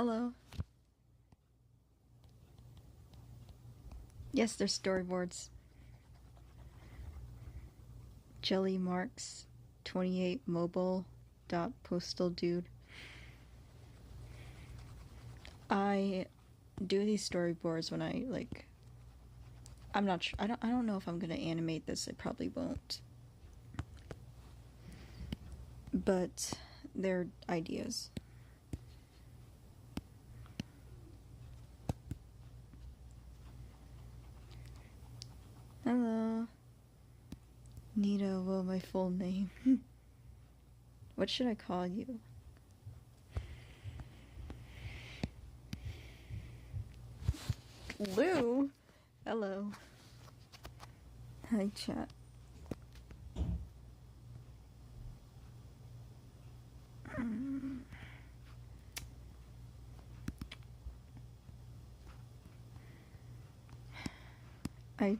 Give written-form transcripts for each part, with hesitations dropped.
Hello. Yes, they're storyboards. Jelly Marks 28 mobile dot postal dude. I do these storyboards when I like I'm not sure. I don't know if I'm going to animate this. I probably won't. But they're ideas. Hello. Nita, well, my full name. What should I call you? Lou? Hello. Hi, chat. I,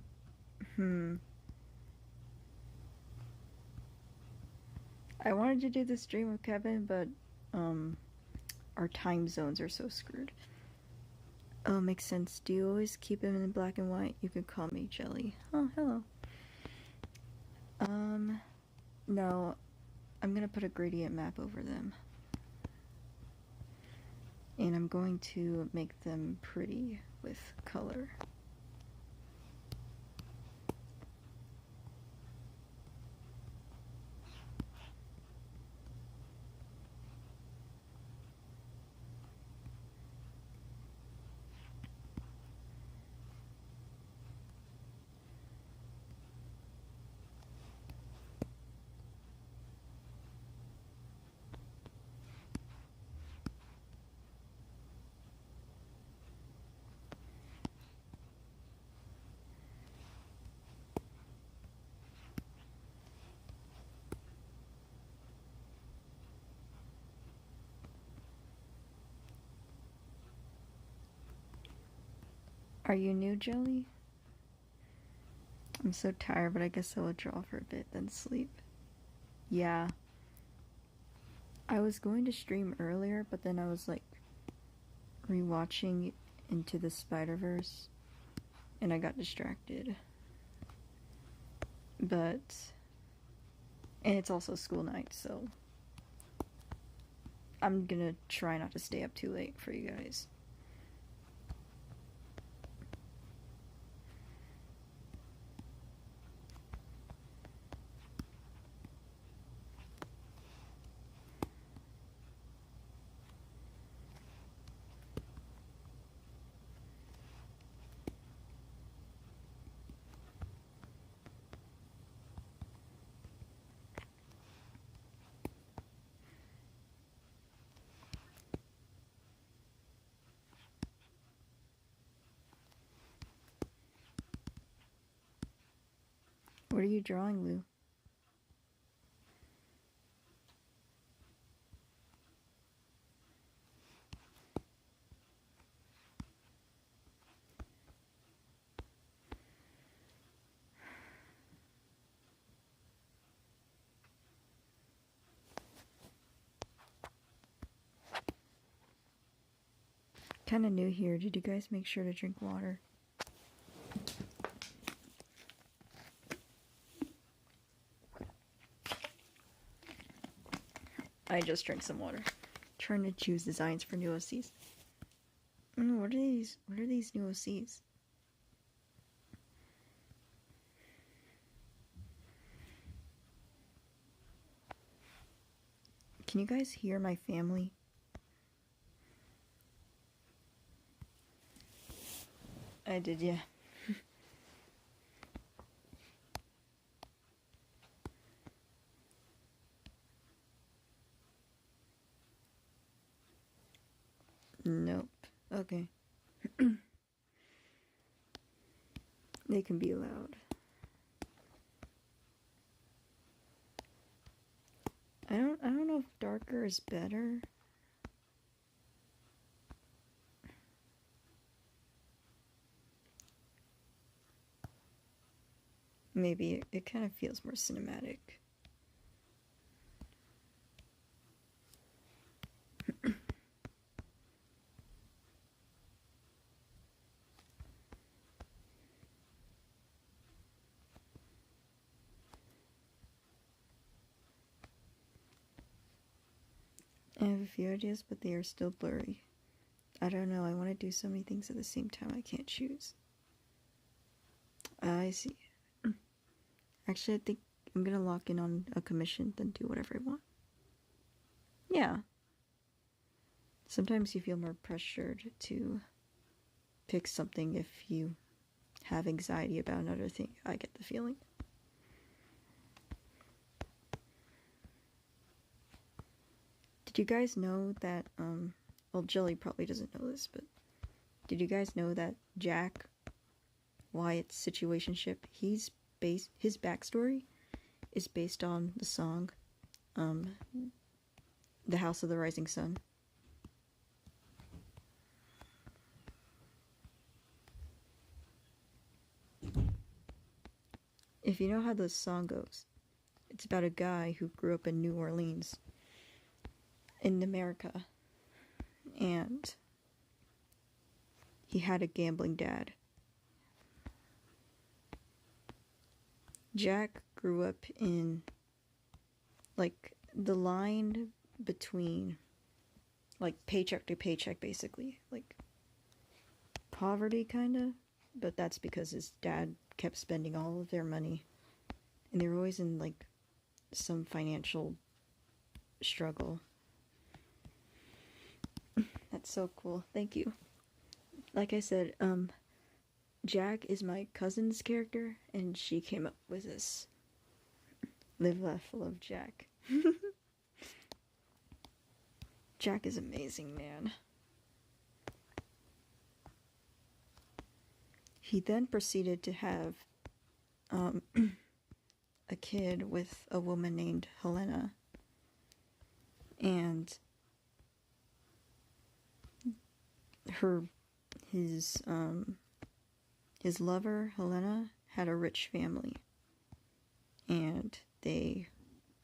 I wanted to do the stream with Kevin, but, our time zones are so screwed. Oh, makes sense. Do you always keep them in black and white? You could call me Jelly. Oh, hello. No. I'm gonna put a gradient map over them. And I'm going to make them pretty with color. Are you new, Jelly? I'm so tired, but I guess I will draw for a bit, then sleep. Yeah. I was going to stream earlier, but then I was like rewatching Into the Spider-Verse and I got distracted. But and it's also school night, so I'm gonna try not to stay up too late for you guys. What are you drawing, Lou? Kinda new here. Did you guys make sure to drink water? I just drank some water. Trying to choose designs for new OCs. What are these? What are these new OCs? Can you guys hear my family? I did, yeah. Nope. Okay. They can be loud. I don't know if darker is better. Maybe it kind of feels more cinematic. I have a few ideas, but they are still blurry. I don't know, I want to do so many things at the same time I can't choose. I see. Actually, I think I'm gonna lock in on a commission, then do whatever I want. Yeah. Sometimes you feel more pressured to pick something if you have anxiety about another thing. I get the feeling. Did you guys know that, well, Jilly probably doesn't know this, but did you guys know that Jack, Wyatt's situationship, his backstory is based on the song, The House of the Rising Sun? If you know how the song goes, it's about a guy who grew up in New Orleans, in America, and he had a gambling dad. Jack grew up in, like, the line between, like, paycheck to paycheck, basically. Like, poverty, kinda. But that's because his dad kept spending all of their money. And they were always in, like, some financial struggle. That's so cool. Thank you. Like I said, Jack is my cousin's character, and she came up with this. Live, laugh, love Jack. Jack is amazing, man. He then proceeded to have a kid with a woman named Helena. And his lover, Helena, had a rich family. And they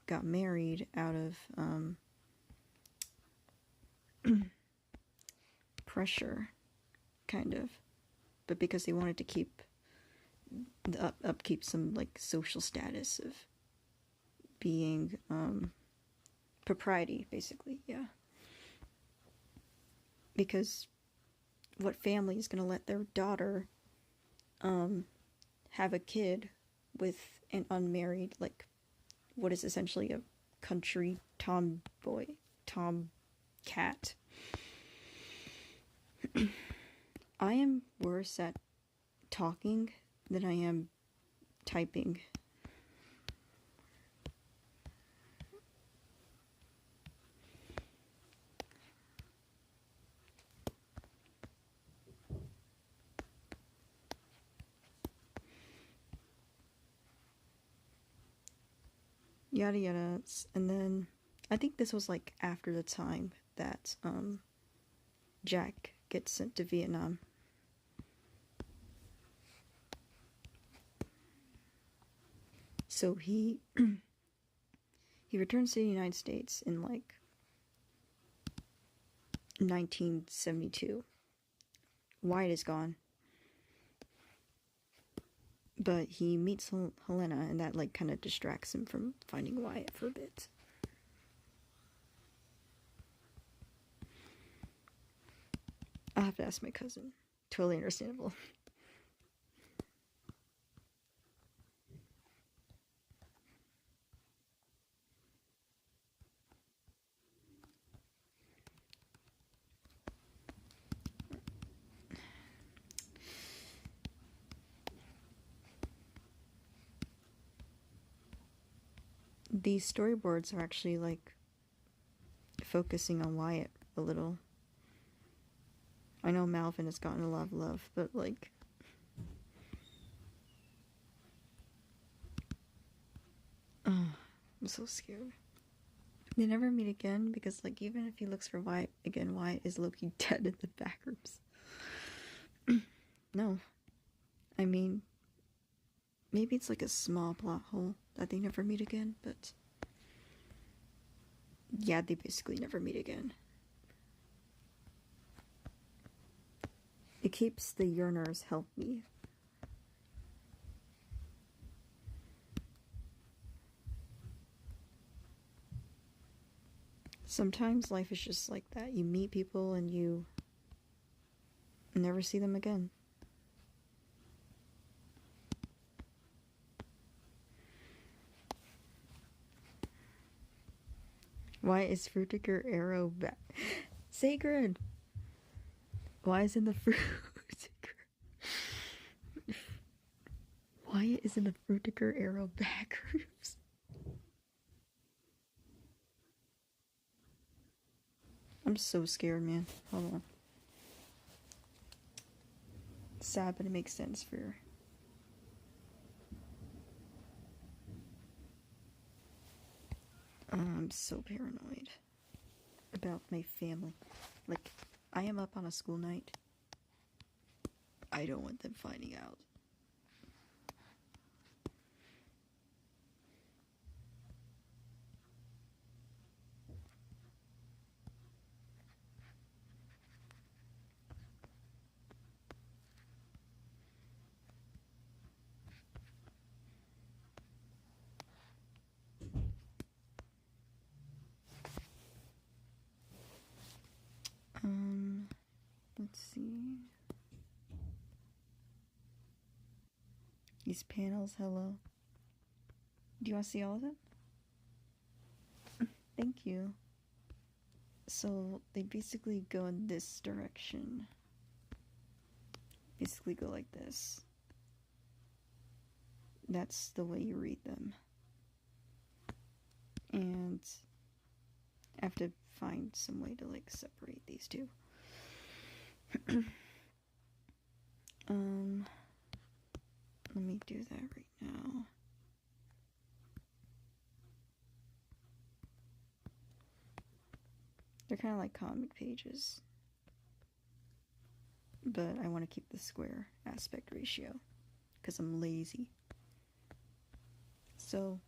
got married out of pressure, kind of. But because they wanted to keep upkeep some, like, social status of being propriety, basically, yeah. Because what family is going to let their daughter have a kid with an unmarried, like, what is essentially a country tomcat? I am worse at talking than I am typing. Yada yada. And then I think this was, like, after the time that Jack gets sent to Vietnam. So he returns to the United States in, like, 1972. Wyatt is gone. But he meets Helena, and that, like, kind of distracts him from finding Wyatt for a bit. I'll have to ask my cousin. Totally understandable. These storyboards are actually, like, focusing on Wyatt a little. I know Malvin has gotten a lot of love, but, like, oh, I'm so scared. They never meet again because, like, even if he looks for Wyatt again, Wyatt is low-key dead in the back rooms. No. I mean, maybe it's like a small plot hole that they never meet again, but yeah, they basically never meet again. It keeps the yearners healthy. Sometimes life is just like that. You meet people and you never see them again. Why is Frutiger Arrow back? Sacred! Why isn't the Why isn't the Frutiger Arrow backwards? I'm so scared, man. Hold on. It's sad, but it makes sense for... I'm so paranoid about my family. Like, I am up on a school night. I don't want them finding out. Let's see. These panels, hello. Do you want to see all of them? Thank you. So they basically go in this direction. Basically go like this. That's the way you read them. And I have to find some way to like separate these two. Let me do that right now. They're kind of like comic pages, but I want to keep the square aspect ratio because I'm lazy. So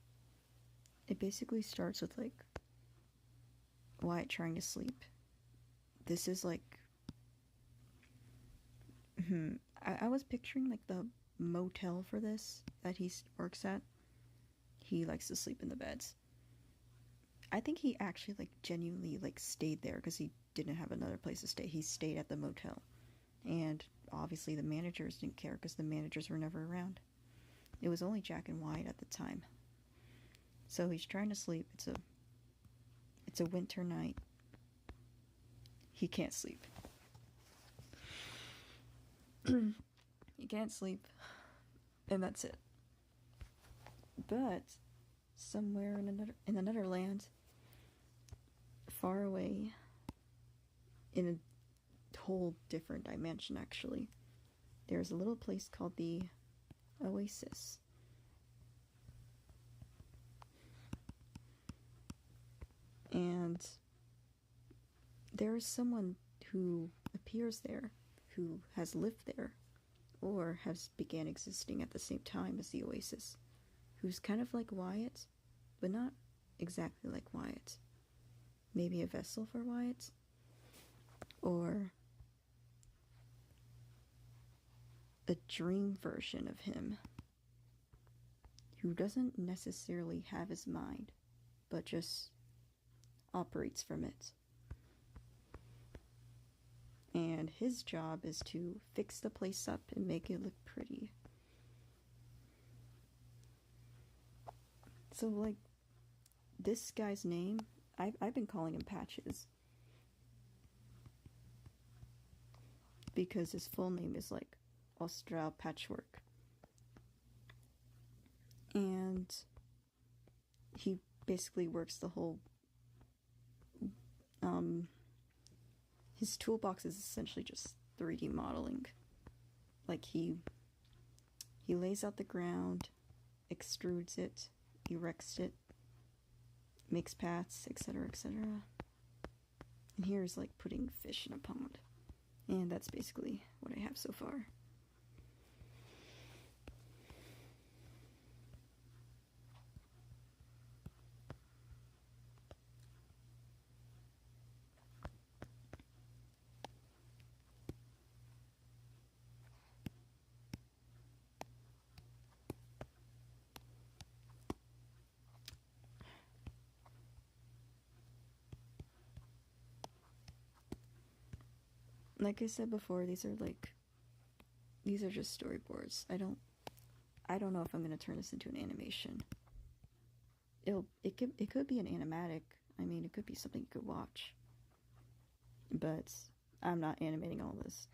it basically starts with like Wyatt trying to sleep. This is like I was picturing like the motel for this that he works at. He likes to sleep in the beds. I think he actually like genuinely like stayed there because he didn't have another place to stay. He stayed at the motel, and obviously the managers didn't care because the managers were never around. It was only Jack and Wyatt at the time. So he's trying to sleep. It's a winter night. He can't sleep. He can't sleep, and that's it. But somewhere in another land, far away, in a whole different dimension actually, there's a little place called the Oasis. And there is someone who appears there who has lived there or has began existing at the same time as the Oasis, who's kind of like Wyatt, but not exactly like Wyatt. Maybe a vessel for Wyatt, or a dream version of him who doesn't necessarily have his mind, but just operates from it. And his job is to fix the place up and make it look pretty. So, like, this guy's name, I've been calling him Patches. Because his full name is, like, Austral Patchwork. And he basically works the whole... his toolbox is essentially just 3D modeling. Like, he lays out the ground, extrudes it, erects it, makes paths, etc., etc. And here's like putting fish in a pond. And that's basically what I have so far. Like I said before, these are just storyboards. I don't know if I'm gonna turn this into an animation. It could be an animatic. I mean, it could be something you could watch. But I'm not animating all this.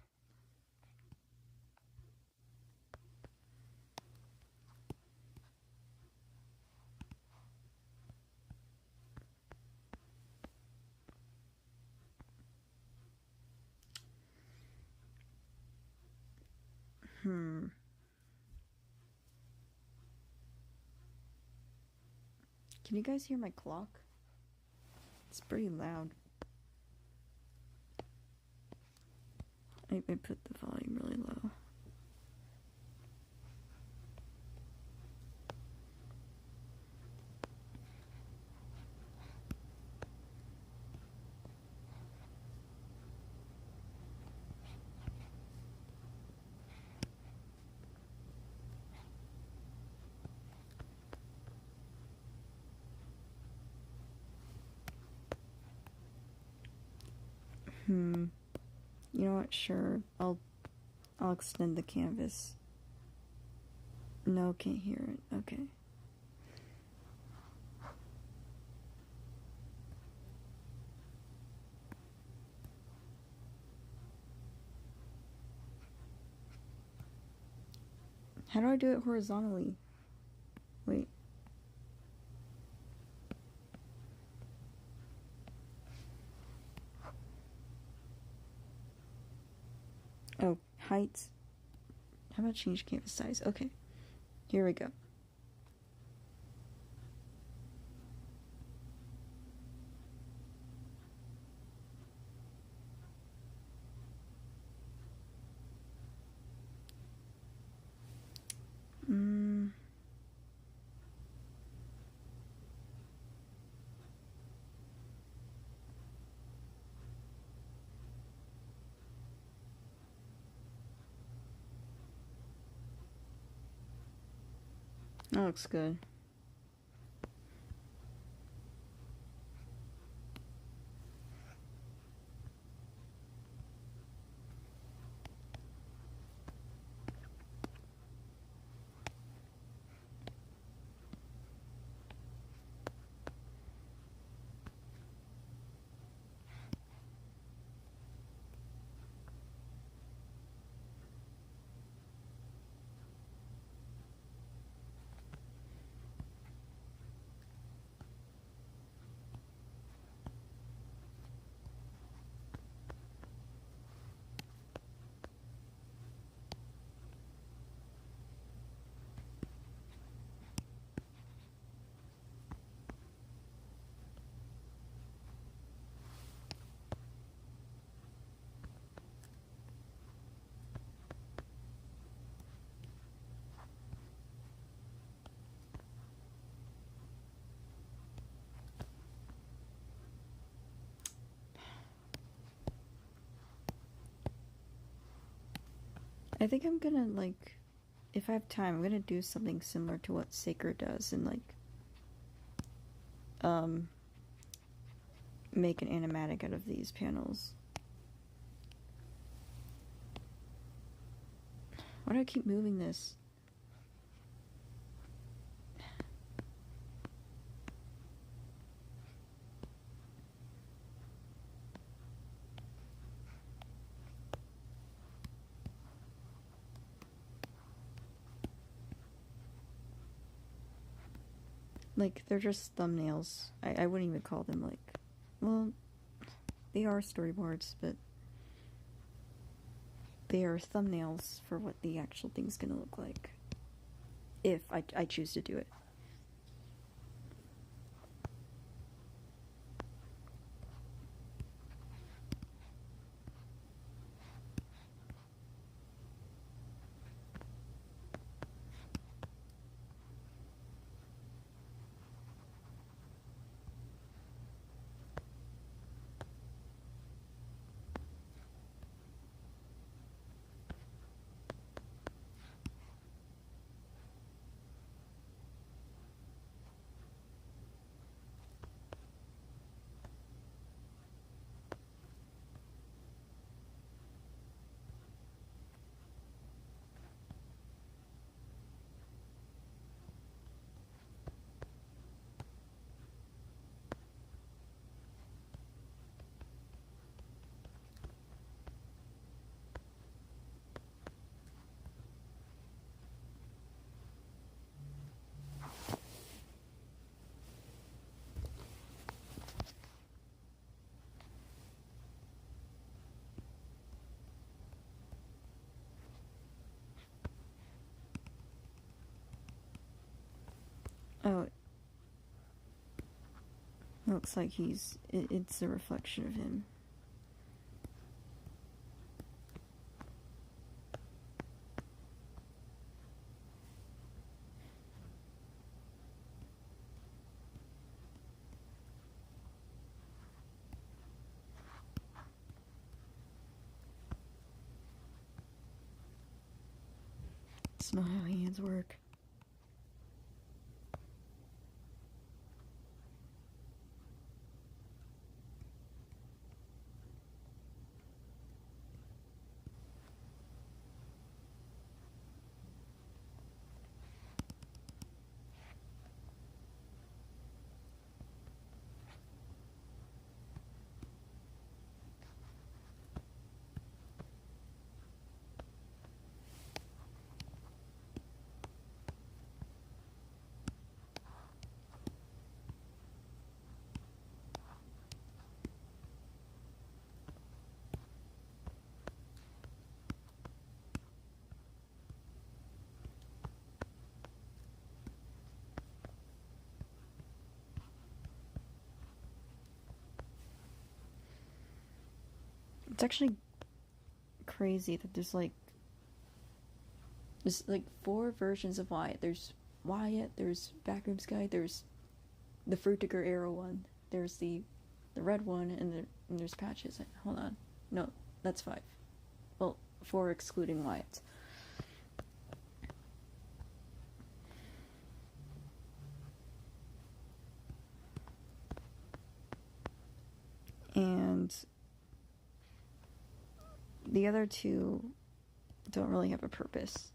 Hmm. Can you guys hear my clock? It's pretty loud. I put the volume really low. You know what? Sure. I'll extend the canvas. No, can't hear it. Okay. How do I do it horizontally? Wait. Oh, height. How about change canvas size? Okay. Here we go. That looks good. I think I'm gonna, like, if I have time, I'm gonna do something similar to what Sacred does and, like, make an animatic out of these panels. Why do I keep moving this? Like, they're just thumbnails. I wouldn't even call them, like... Well, they are storyboards, but... They are thumbnails for what the actual thing's gonna look like. If I choose to do it. Oh, looks like it's a reflection of him. It's not how hands work. It's actually crazy that there's like 4 versions of Wyatt. There's Wyatt, there's Backrooms Guy, there's the Frutiger Arrow one, there's the red one, and there's Patches. Hold on. No, that's 5. Well, 4 excluding Wyatt. And the other 2 don't really have a purpose.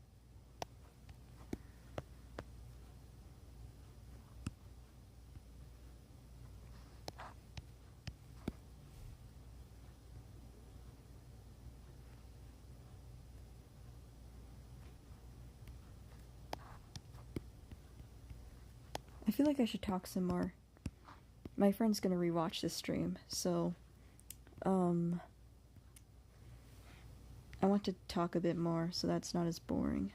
I feel like I should talk some more. My friend's gonna rewatch this stream, so I want to talk a bit more so that's not as boring.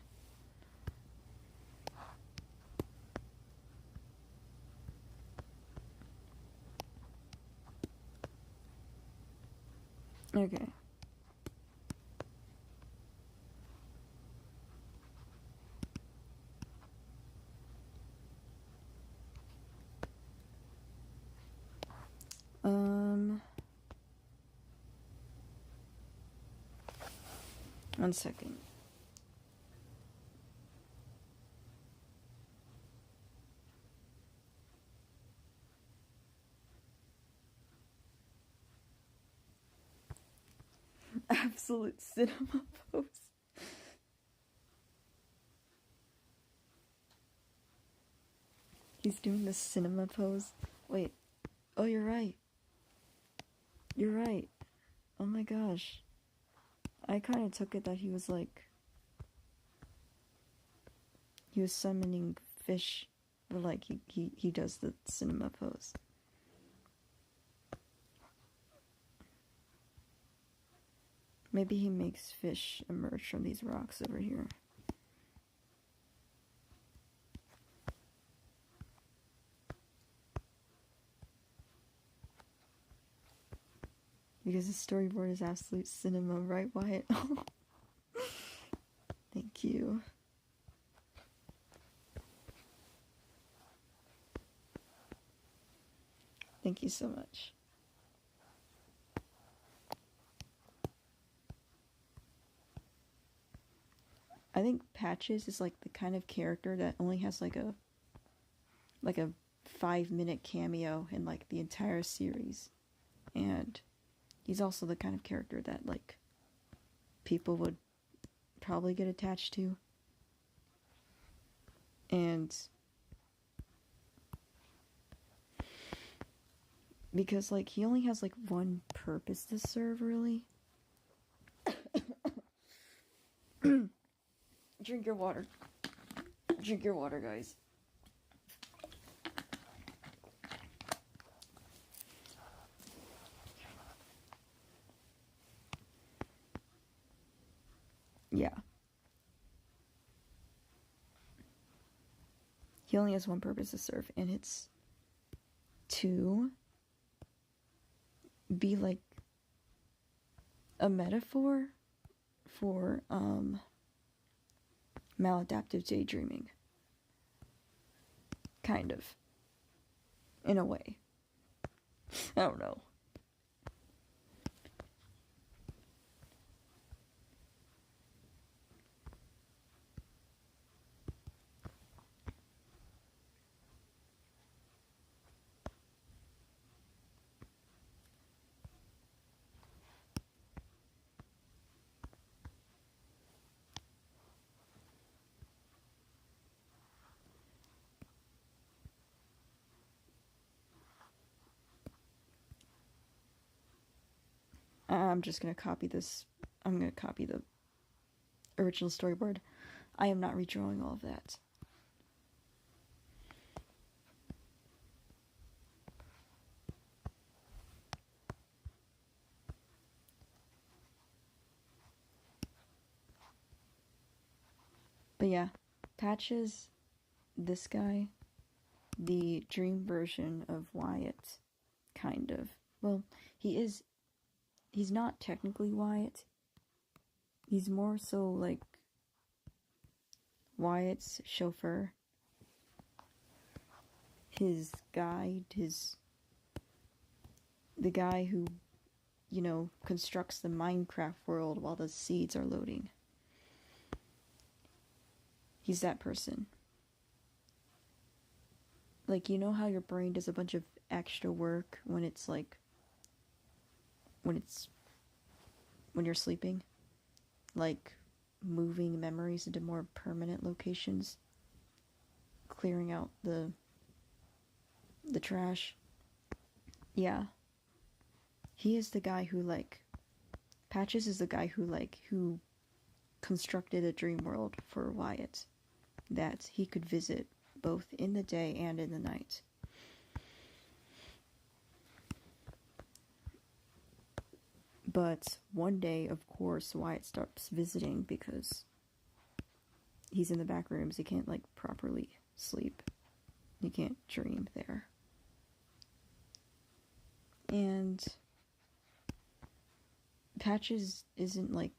Okay. One second. Absolute cinema pose. He's doing the cinema pose. Wait. Oh, you're right. You're right. Oh my gosh. I kind of took it that he was like... He was summoning fish. But like, he does the cinema pose. Maybe he makes fish emerge from these rocks over here. Because the storyboard is absolute cinema, right, Wyatt? Thank you. Thank you so much. I think Patches is like the kind of character that only has like a 5-minute cameo in like the entire series. And he's also the kind of character that like people would probably get attached to. And because like he only has like one purpose to serve, really. Drink your water. Drink your water, guys. Yeah. he only has one purpose to serve, and it's to be like a metaphor for maladaptive daydreaming. Kind of. In a way. I don't know. I'm just gonna copy this. I'm gonna copy the original storyboard. I am not redrawing all of that. But yeah, Patches, this guy, the dream version of Wyatt, kind of. Well, he's not technically Wyatt. He's more so like Wyatt's chauffeur, his guide, the guy who, you know, constructs the Minecraft world while the seeds are loading. He's that person. Like, you know how your brain does a bunch of extra work when it's like, when you're sleeping? Like, moving memories into more permanent locations, clearing out the trash. Yeah. He is the guy who, like, Patches is the guy who constructed a dream world for Wyatt that he could visit both in the day and in the night. But one day, of course, Wyatt stops visiting because he's in the back rooms. He can't, like, properly sleep. He can't dream there. And Patches isn't, like,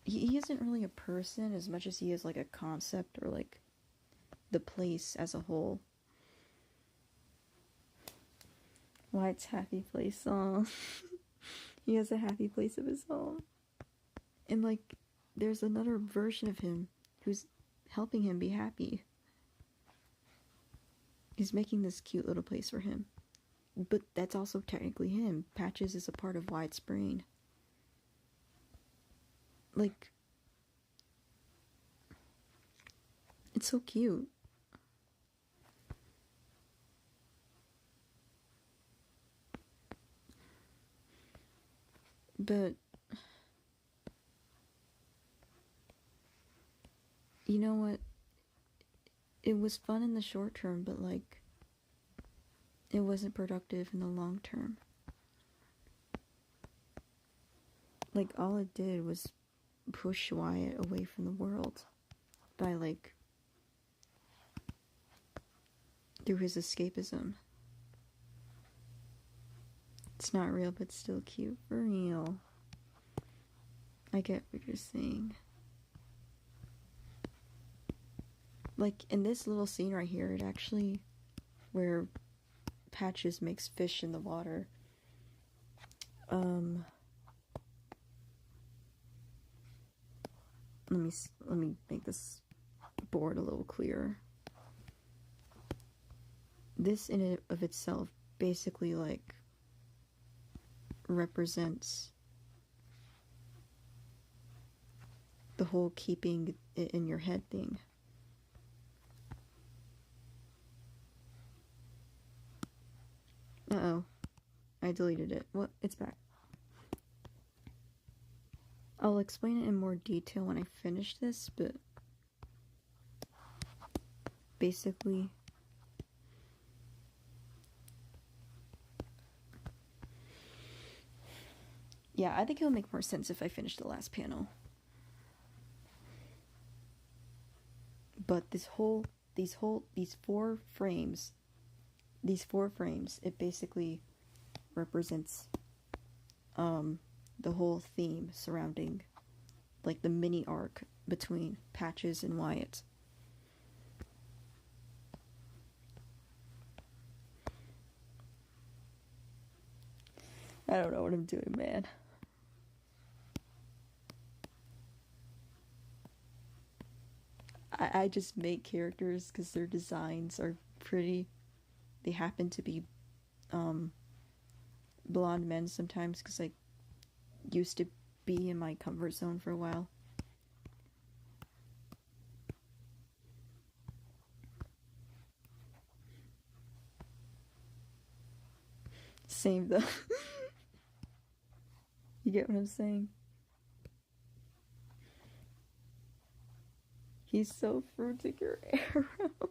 he isn't really a person as much as he is, like, a concept or, like, the place as a whole. Wyatt's happy place. Aw. He has a happy place of his own. And, like, there's another version of him who's helping him be happy. He's making this cute little place for him. But that's also technically him. Patches is a part of Wyatt's brain. Like, it's so cute. But, you know what? It was fun in the short term, but, like, it wasn't productive in the long term. Like, all it did was push Wyatt away from the world by, like, through his escapism. It's not real, but still cute. For real. I get what you're saying. Like, in this little scene right here, it actually, where Patches makes fish in the water, let me make this board a little clearer. This in and of itself basically, like, represents the whole keeping it in your head thing. Uh-oh. I deleted it. What? It's back. I'll explain it in more detail when I finish this, but basically, yeah, I think it'll make more sense if I finish the last panel. But this whole these four frames, it basically represents the whole theme surrounding like the mini arc between Patches and Wyatt. I don't know what I'm doing, man. I just make characters because their designs are pretty. They happen to be blonde men sometimes because I used to be in my comfort zone for a while. Same though. You get what I'm saying? He's so Fruitiger Arrow.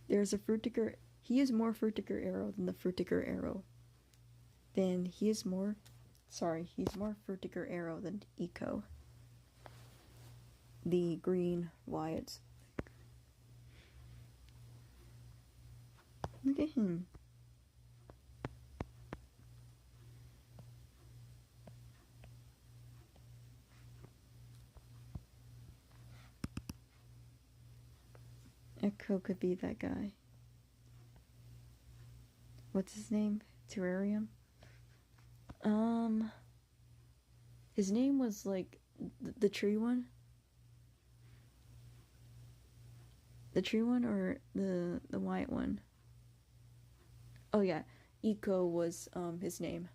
There's a Fruitiger. He is more Fruitiger Arrow than the Fruitiger Arrow. Then he is more. Sorry, he's more Fruitiger Arrow than Eco. The green Wyatt. Look at him. Echo could be that guy. What's his name? Terrarium? His name was like the tree one? The tree one or the white one? Oh yeah, Eco was his name.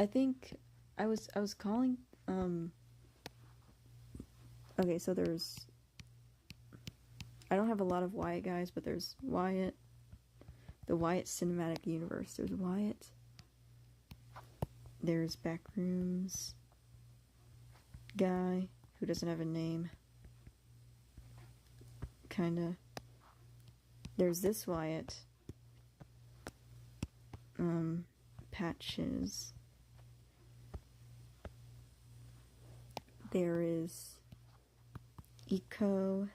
I think I was calling okay, so there's I don't have a lot of Wyatt guys, but there's Wyatt, the Wyatt Cinematic Universe. There's Wyatt. There's Backrooms guy who doesn't have a name. Kinda. There's this Wyatt. Patches. There is Eco.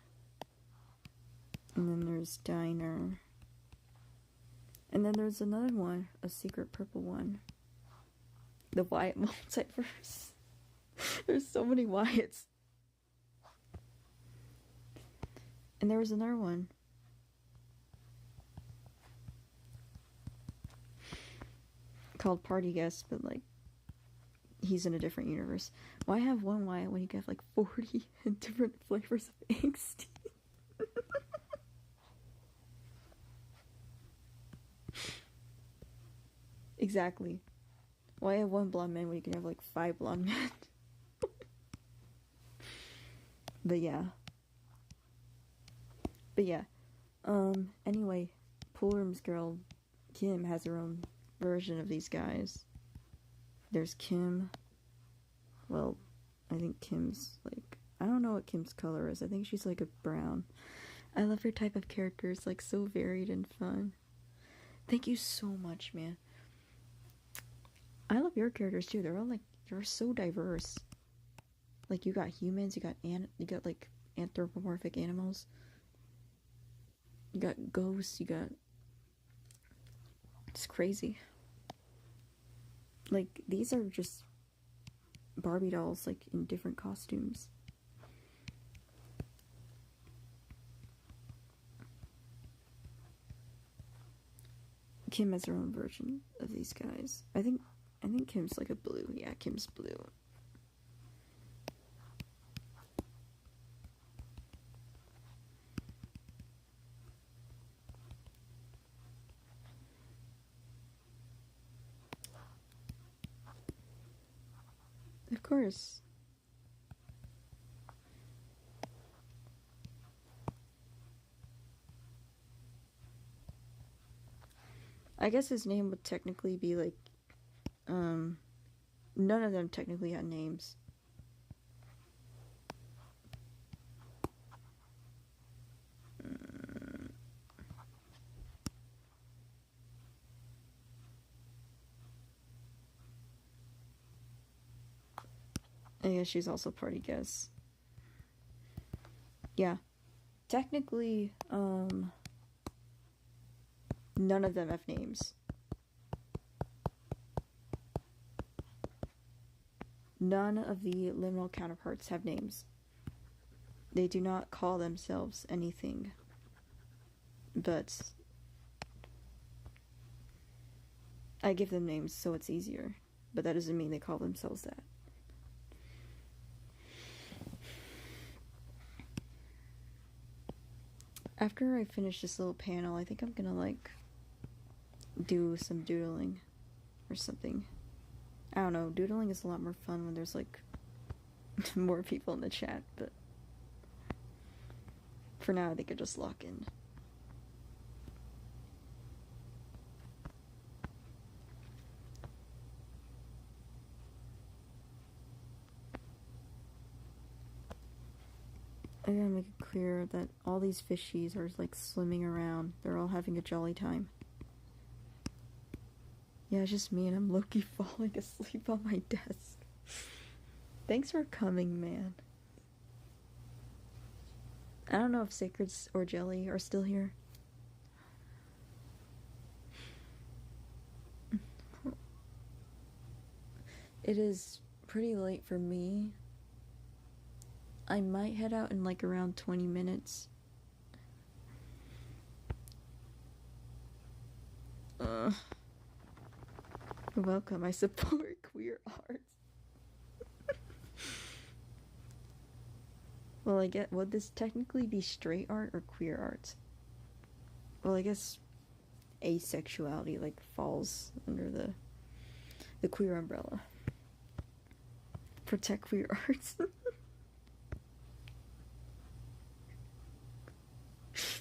And then there's Diner. And then there's another one, a secret purple one. The Wyatt multiverse. There's so many Wyatts. And there was another one. Called Party Guest, but like he's in a different universe. Why have one Wyatt when you can have like 40 different flavors of angst? Exactly. Why have one blonde man when you can have like 5 blonde men? But yeah. Anyway, Poolroom's girl, Kim, has her own version of these guys. There's Kim. Well, I think Kim's like, I don't know what Kim's color is. I think she's like a brown. I love her type of characters, like so varied and fun. Thank you so much, man. I love your characters too. They're all like, they're so diverse. Like you got humans, you got like anthropomorphic animals. You got ghosts, you got, it's crazy. Like these are just Barbie dolls like in different costumes. Kim has her own version of these guys. I think Kim's like a blue. Yeah, Kim's blue. Of course. I guess his name would technically be like, none of them technically had names. I guess she's also party guest. Yeah. Technically, none of them have names. None of the liminal counterparts have names. They do not call themselves anything. But I give them names so it's easier. But that doesn't mean they call themselves that. After I finish this little panel, I think I'm gonna like do some doodling or something. I don't know, doodling is a lot more fun when there's like more people in the chat, but for now I think I just lock in. I gotta make it clear that all these fishies are like swimming around. They're all having a jolly time. Yeah, it's just me and I'm low-key falling asleep on my desk. Thanks for coming, man. I don't know if Sacreds or Jelly are still here. It is pretty late for me. I might head out in like around 20 minutes. You're welcome. I support queer art. Well, I get, would this technically be straight art or queer art? Well, I guess asexuality like falls under the queer umbrella. Protect queer arts.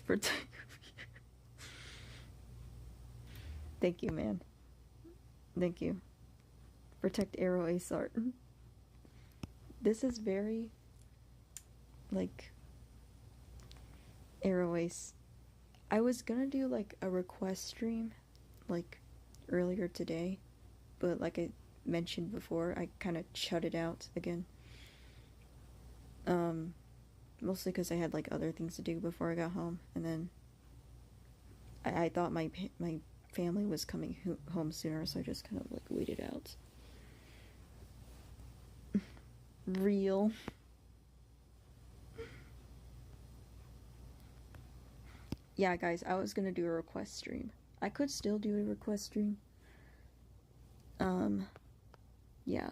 Protect. Thank you, man. Thank you. Protect Arrow Ace art. This is very like Arrow Ace. I was gonna do like a request stream like earlier today, but like I mentioned before, I kind of shut it out again. Mostly because I had like other things to do before I got home, and then I thought my family was coming home sooner, so I just kind of like waited out. Real. Yeah, guys, I was gonna do a request stream. I could still do a request stream. Yeah.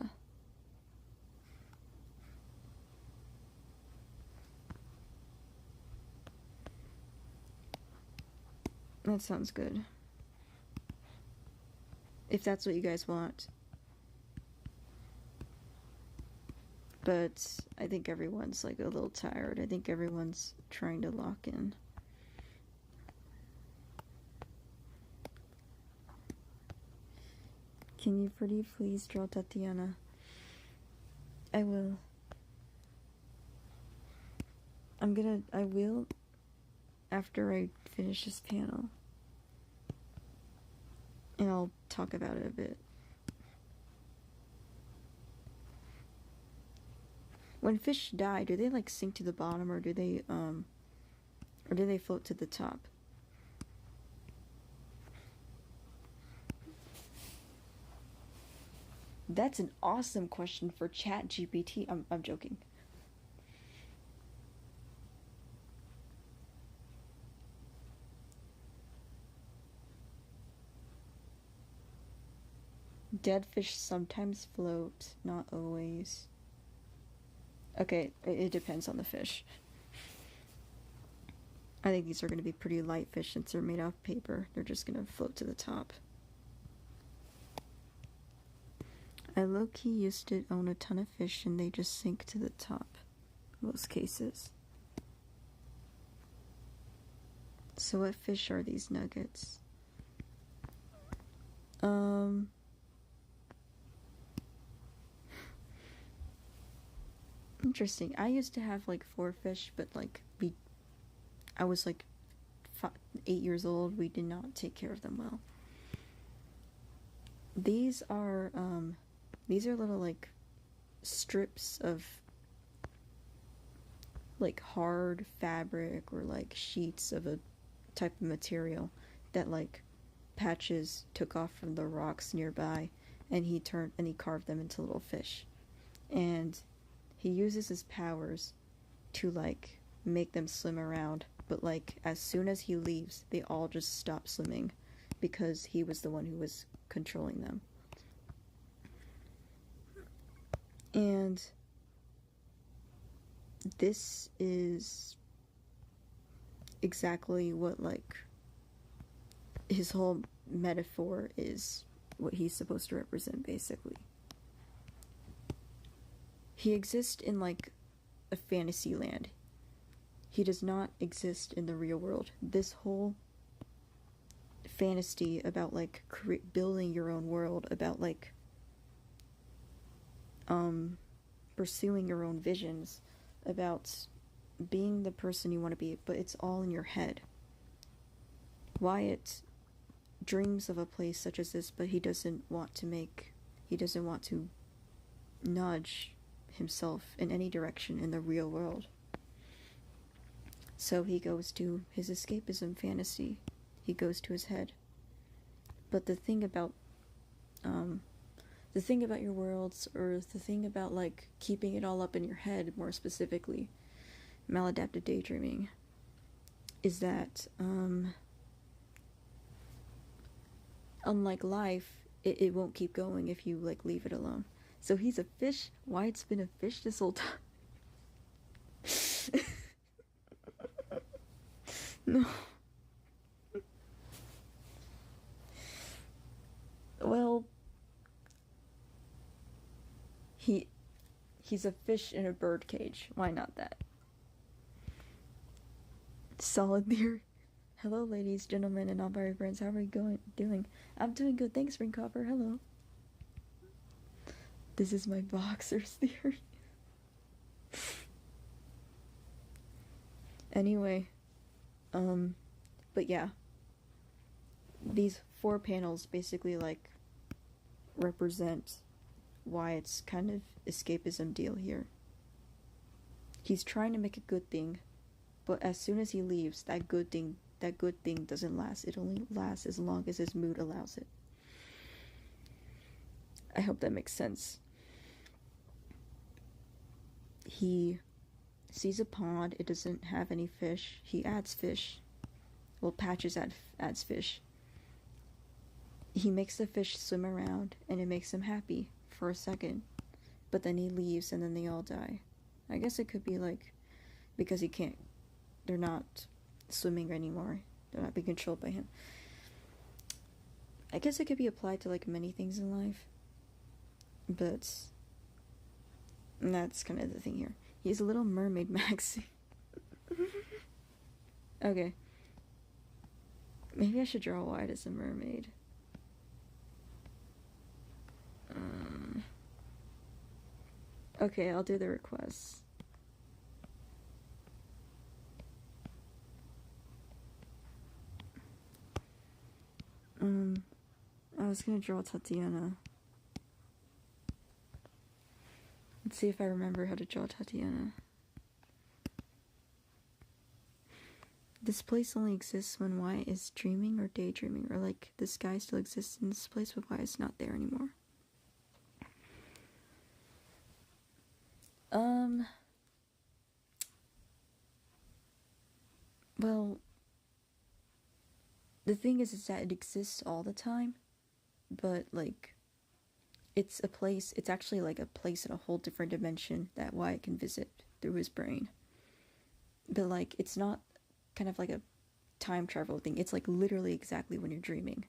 That sounds good. If that's what you guys want. But I think everyone's like a little tired. I think everyone's trying to lock in. Can you pretty please draw Tatiana? I will. I will after I finish this panel. And I'll talk about it a bit. When fish die, do they like sink to the bottom, or do they float to the top? That's an awesome question for ChatGPT. I'm joking. Dead fish sometimes float, not always. Okay, it depends on the fish. I think these are going to be pretty light fish since they're made out of paper. They're just going to float to the top. I low-key used to own a ton of fish and they just sink to the top. Most cases. So what fish are these nuggets? Interesting. I used to have like 4 fish, but like I was like 8 years old. We did not take care of them well. These are little like strips of like hard fabric or like sheets of a type of material that like Patches took off from the rocks nearby, and he carved them into little fish. And he uses his powers to like make them swim around, but like as soon as he leaves, they all just stop swimming because he was the one who was controlling them. And this is exactly what like his whole metaphor is, what he's supposed to represent basically. He exists in like a fantasy land. He does not exist in the real world. This whole fantasy about like building your own world, about like pursuing your own visions, about being the person you want to be, but it's all in your head. Wyatt dreams of a place such as this, but he doesn't want to nudge himself in any direction in the real world. So he goes to his escapism fantasy. He goes to his head. But the thing about your worlds, or the thing about like keeping it all up in your head, more specifically, maladaptive daydreaming, is that unlike life, it won't keep going if you like leave it alone. So he's a fish. Wyatt's been a fish this whole time. No. Well, he's a fish in a bird cage. Why not that? Solid theory. Hello, ladies, gentlemen, and non-binary friends. How are you doing? I'm doing good. Thanks, Ring Copper. Hello. This is my boxer's theory. Anyway, but yeah, these 4 panels basically like represent Wyatt's kind of escapism deal here. He's trying to make a good thing, but as soon as he leaves, that good thing doesn't last. It only lasts as long as his mood allows it. I hope that makes sense. He sees a pond. It doesn't have any fish. He adds fish. Well, Patches adds fish. He makes the fish swim around, and it makes him happy for a second. But then he leaves, and then they all die. I guess it could be like because they're not swimming anymore. They're not being controlled by him. I guess it could be applied to like many things in life. But that's kind of the thing here. He's a little mermaid Maxi. Okay. Maybe I should draw Wyatt as a mermaid. Okay, I'll do the requests. I was gonna draw Tatiana. Let's see if I remember how to draw Tatiana. This place only exists when Wyatt is dreaming or daydreaming, or like the sky still exists in this place but Wyatt's not there anymore. Well, the thing is that it exists all the time, but like it's actually like a place in a whole different dimension that Wyatt can visit through his brain. But like it's not kind of like a time travel thing. It's like literally exactly when you're dreaming.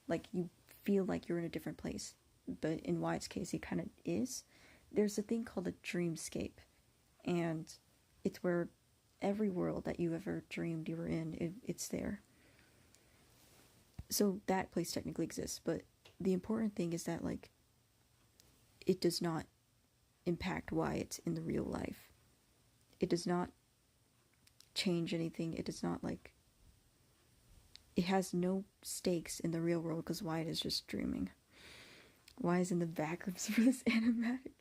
Like you feel like you're in a different place. But in Wyatt's case, he kind of is. There's a thing called a dreamscape. And it's where every world that you ever dreamed you were in, it's there. So that place technically exists. But the important thing is that like it does not impact Wyatt in the real life. It does not change anything. It does not like... It has no stakes in the real world because Wyatt is just dreaming. Wyatt is in the backrooms for this animatic.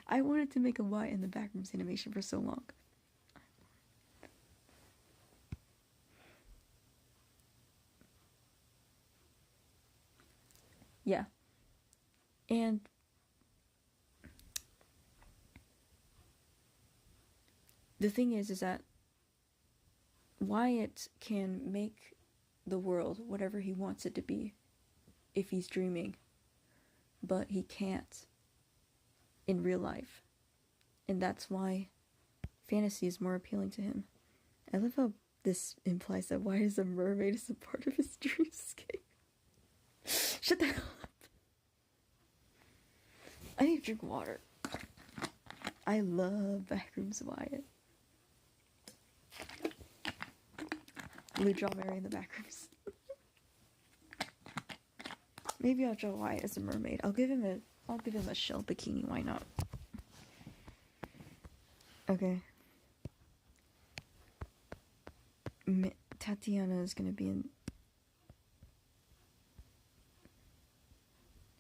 I wanted to make a Wyatt in the Backrooms animation for so long. Yeah. And the thing is that Wyatt can make the world whatever he wants it to be if he's dreaming, but he can't in real life. And that's why fantasy is more appealing to him. I love how this implies that Wyatt is a mermaid is a part of his dreamscape. Shut the hell up. I need to drink water. I love Backrooms Wyatt. We draw Mary in the Backrooms. Maybe I'll draw Wyatt as a mermaid. I'll give him a shell bikini, why not? Okay. Tatiana is gonna be in.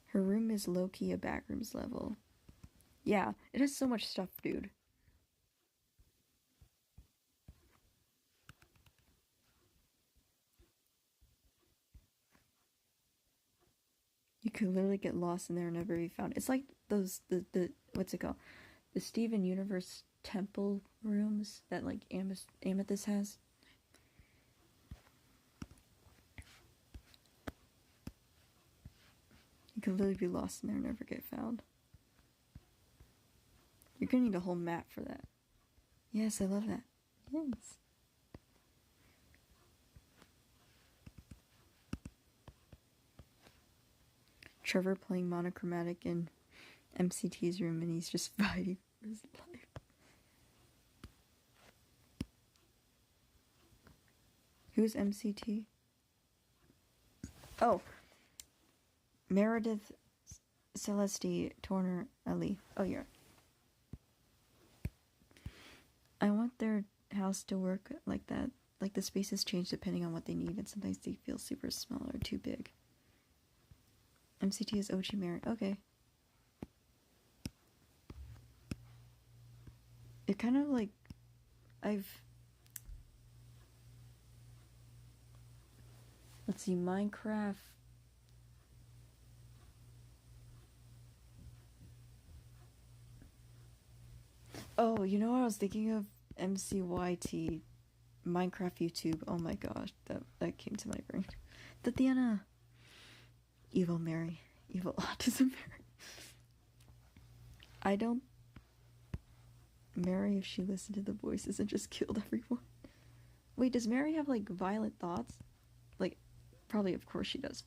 Her room is low-key a Backrooms level. Yeah, it has so much stuff, dude. You could literally get lost in there and never be found. It's like those the what's it called? The Steven Universe temple rooms that like Amethyst has. You could literally be lost in there and never get found. You're gonna need a whole map for that. Yes, I love that. Yes. Trevor playing monochromatic in MCT's room and he's just fighting for his life. Who's MCT? Oh. Meredith Celeste Turner Ali. Oh, yeah. I want their house to work like that. Like the spaces change depending on what they need, and sometimes they feel super small or too big. MCT is Ochi Mary. Okay. It kind of like let's see, Minecraft. Oh, you know what I was thinking of? MCYT Minecraft YouTube. Oh my gosh, that came to my brain. Tatiana. Evil Mary. Evil Autism Mary. I don't Mary if she listened to the voices and just killed everyone. Wait, does Mary have like violent thoughts? Like, probably of course she does.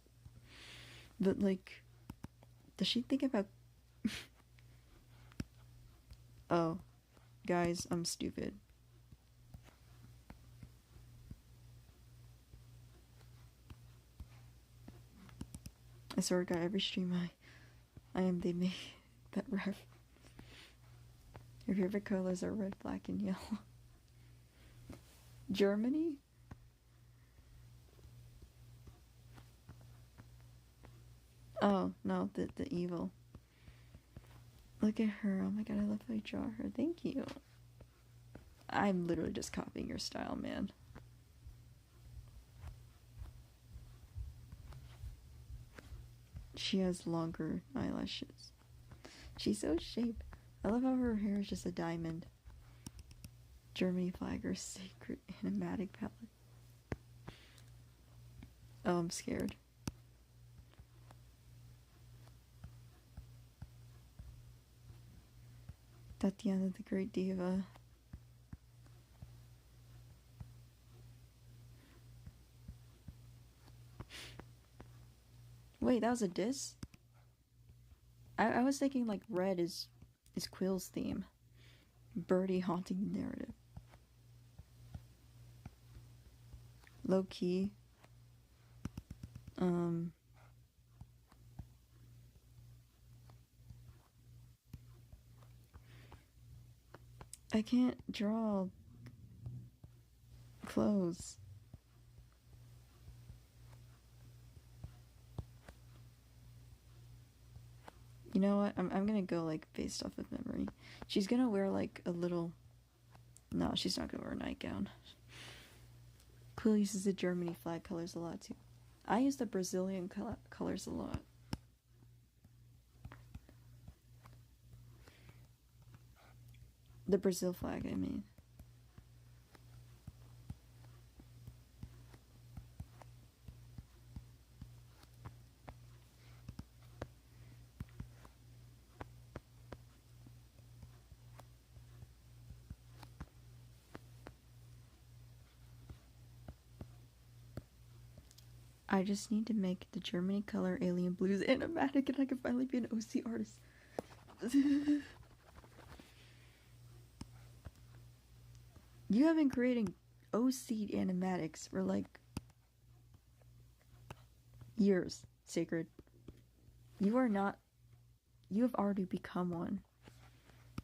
But like, does she think about oh, guys, I'm stupid. I swear to God, every stream I am, they make that ref. Your favorite colors are red, black, and yellow. Germany? Oh, no, the evil. Look at her. Oh my God, I love how you draw her. Thank you. I'm literally just copying your style, man. She has longer eyelashes. She's so shaped. I love how her hair is just a diamond. Germany flag or sacred animatic palette. Oh, I'm scared. Tatiana the Great Diva. Wait, that was a diss? I was thinking like red is Quill's theme. Birdie haunting the narrative. Low key. I can't draw clothes. You know what? I'm gonna go like based off of memory. She's gonna wear like a little. No, she's not gonna wear a nightgown. Quill uses the Germany flag colors a lot too. I use the Brazilian colors a lot. The Brazil flag, I mean. I just need to make the Germany color alien blues animatic and I can finally be an OC artist. You have been creating OC animatics for like years, Sacred. You are not. You have already become one.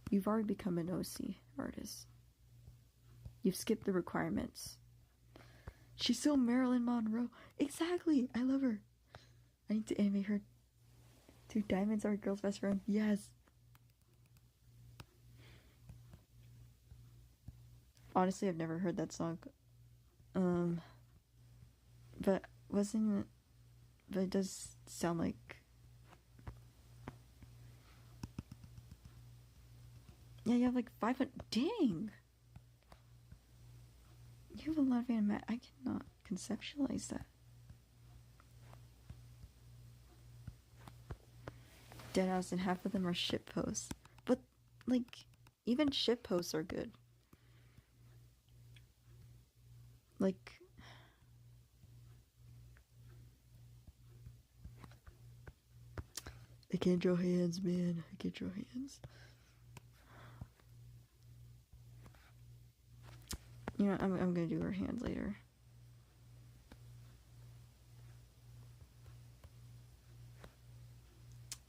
You've already become an OC artist. You've skipped the requirements. She's so Marilyn Monroe. Exactly. I love her. I need to animate her. Two diamonds are a girl's best friend. Yes. Honestly, I've never heard that song. But wasn't it? But it does sound like. Yeah, you have like 500. Dang! You have a lot of animat. I cannot conceptualize that. Deadass, and half of them are shit posts. But, like, even shit posts are good. Like, I can't draw hands, man. I can't draw hands. You know, I'm gonna do her hands later.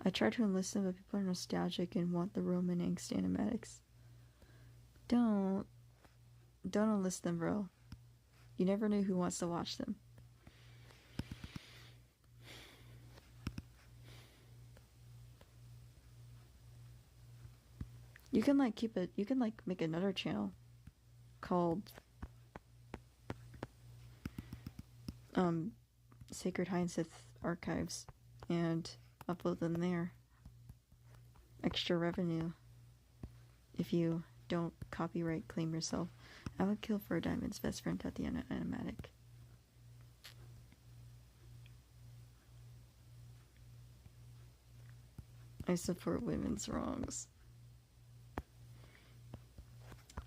I try to enlist them, but people are nostalgic and want the Roman angst animatics. Don't enlist them, bro. You never know who wants to watch them. You can like keep it. You can like make another channel called Sacred High and Sith Archives and upload them there. Extra revenue if you don't copyright claim yourself. I would kill for a diamond's best friend Tatiana Animatic. I support women's wrongs.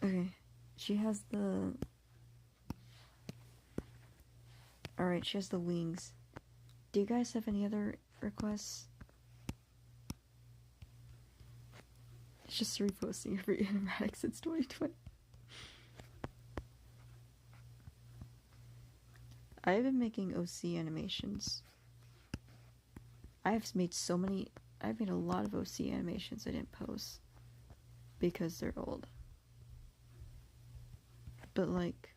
Okay, she has the... Alright, she has the wings. Do you guys have any other requests? It's just reposting every animatic since 2020. I've been making OC animations. I've made a lot of OC animations I didn't post because they're old. But like,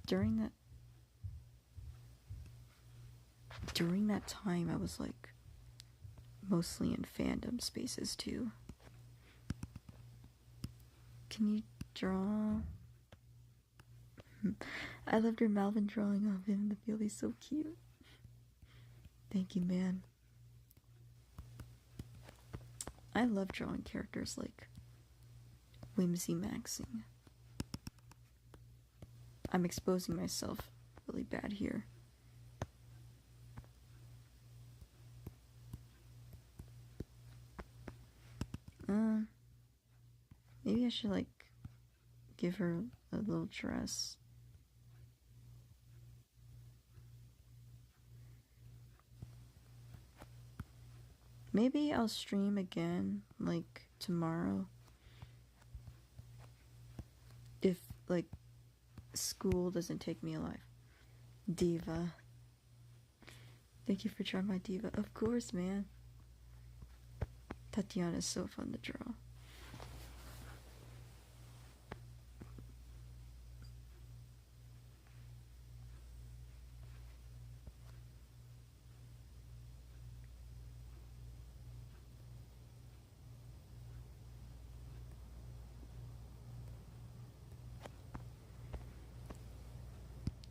during that time, I was like mostly in fandom spaces too. Can you draw? I loved your Malvin drawing of him in the field. He's so cute. Thank you, man. I love drawing characters like Whimsy Maxing. I'm exposing myself really bad here. Maybe I should like give her a little dress. Maybe I'll stream again like tomorrow. If like school doesn't take me alive. Diva. Thank you for drawing my diva. Of course, man. Tatiana is so fun to draw.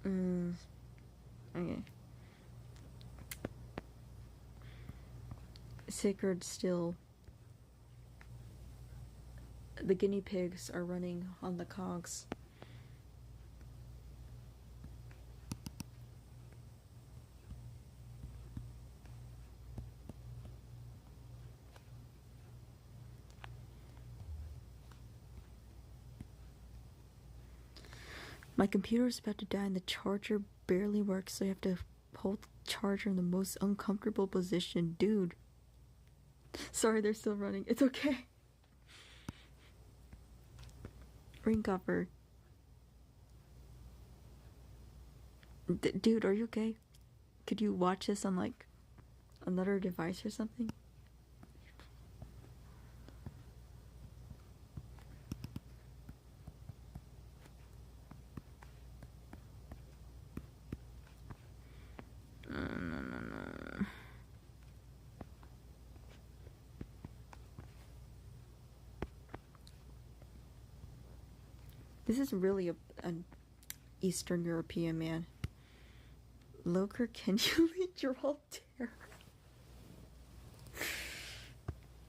Okay. Sacred still. The guinea pigs are running on the cogs. My computer is about to die and the charger barely works, so I have to hold the charger in the most uncomfortable position. Dude. Sorry, they're still running. It's okay. Ring copper. Dude, are you okay? Could you watch this on like another device or something? No. This is really an Eastern European man. Loker, can you lead your whole terror?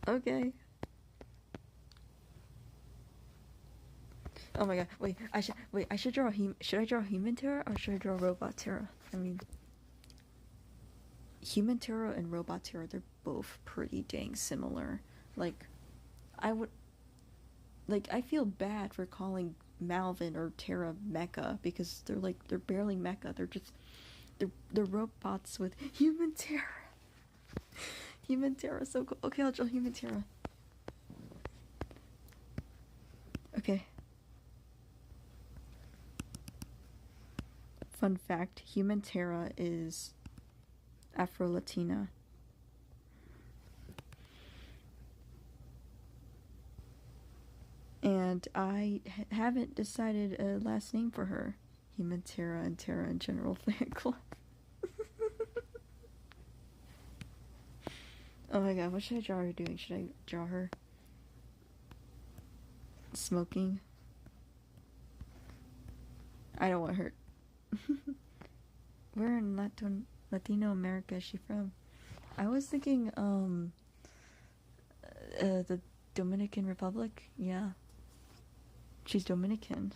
Okay. Oh my god, wait, I should draw should I draw human Terra or should I draw robot Terra? I mean, human Terra and robot Terra, they're both pretty dang similar. Like, I feel bad for calling Malvin or Terra mecha because they're barely mecha. They're robots with human Terra. Human Terra, so cool. Okay, I'll draw human Terra. Okay. Fun fact, human Terra is Afro-Latina. And I haven't decided a last name for her. Human Terra and Terra in General Fan Club. Oh my god, what should I draw her doing? Should I draw her smoking? I don't want her. Where in Latino America is she from? I was thinking, the Dominican Republic? Yeah. She's Dominican.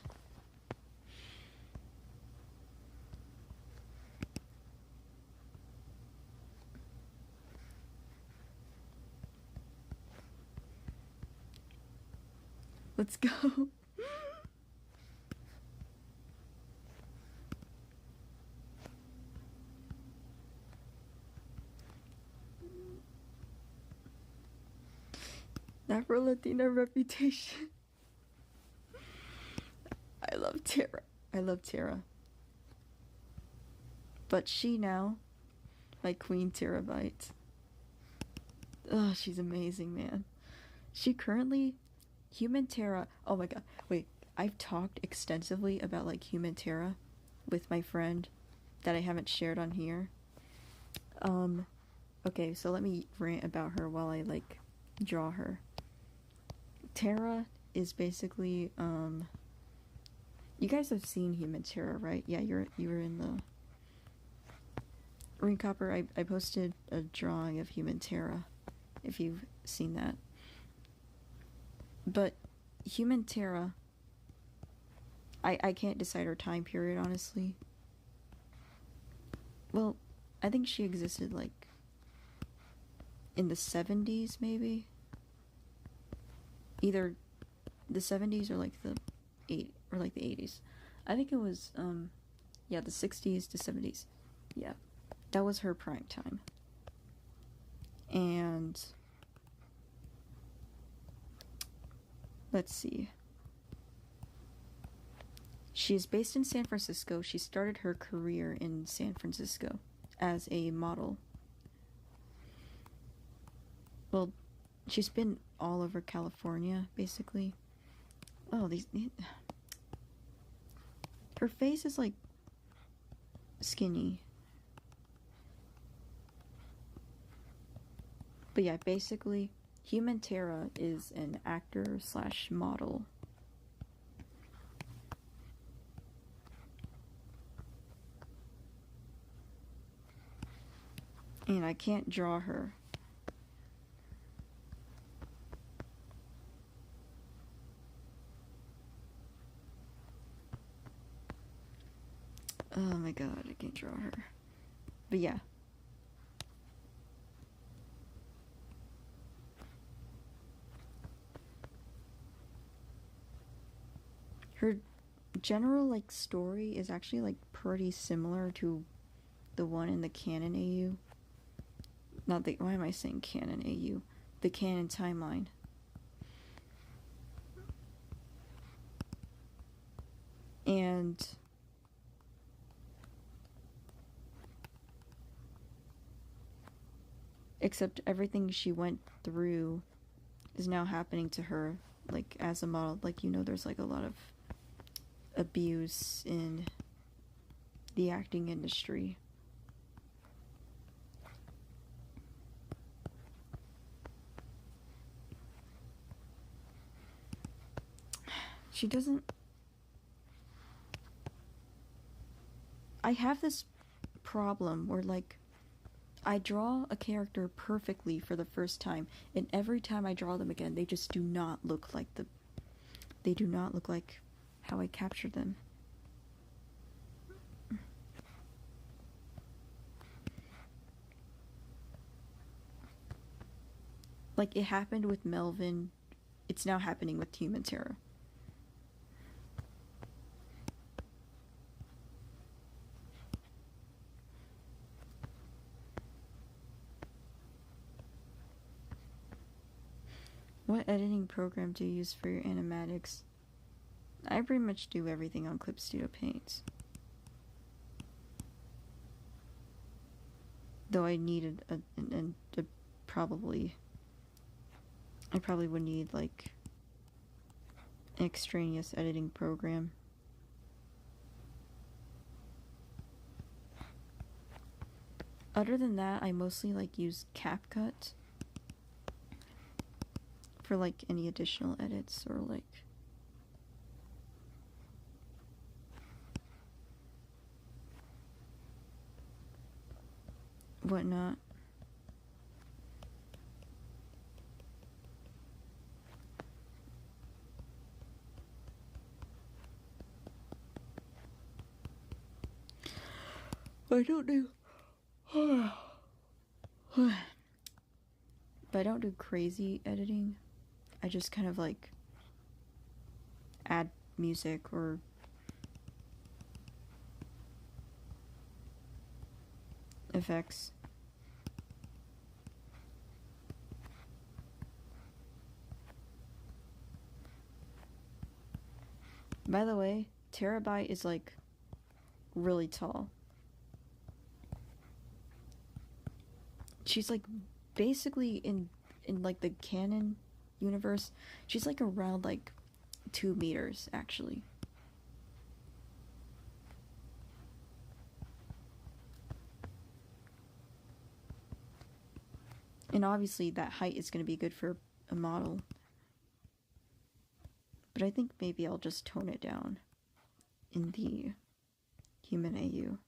Let's go. Afro-Latina reputation. I love Terra. I love Terra. But she now, my Queen Terabyte. Oh, she's amazing, man. She currently, human Terra. Oh my god. Wait, I've talked extensively about like human Terra with my friend that I haven't shared on here. Okay, so let me rant about her while I like draw her. Terra is basically you guys have seen human Terra, right? Yeah, you were in the Ring Copper. I posted a drawing of human Terra if you've seen that. But human Terra, I can't decide her time period, honestly. Well, I think she existed like in the 70s, maybe. Either the 70s or like the 80s. I think it was yeah, the 60s to 70s. Yeah. That was her prime time. And let's see. She is based in San Francisco. She started her career in San Francisco as a model. Well, she's been all over California, basically. Oh, her face is like skinny. But yeah, basically, human Terra is an actor slash model. And I can't draw her. Oh my god, I can't draw her. But yeah. Her general like story is actually like pretty similar to the one in the canon AU. Not the, why am I saying canon AU? The canon timeline. And except everything she went through is now happening to her, like as a model. Like, you know, there's like a lot of abuse in the acting industry. She doesn't. I have this problem where, like, I draw a character perfectly for the first time, and every time I draw them again, they just do not look like the. They do not look like how I captured them. Like, it happened with Melvin, it's now happening with Human Terra. What editing program do you use for your animatics? I pretty much do everything on Clip Studio Paint. Though I needed a probably. I probably would need like an extraneous editing program. Other than that, I mostly like use CapCut for like any additional edits or like whatnot. I don't do. But I don't do crazy editing. I just kind of like add music or effects. By the way, Terabyte is like really tall. She's like basically in like the canon universe, she's like around like 2 meters actually. And obviously that height is going to be good for a model. But I think maybe I'll just tone it down in the Human AU.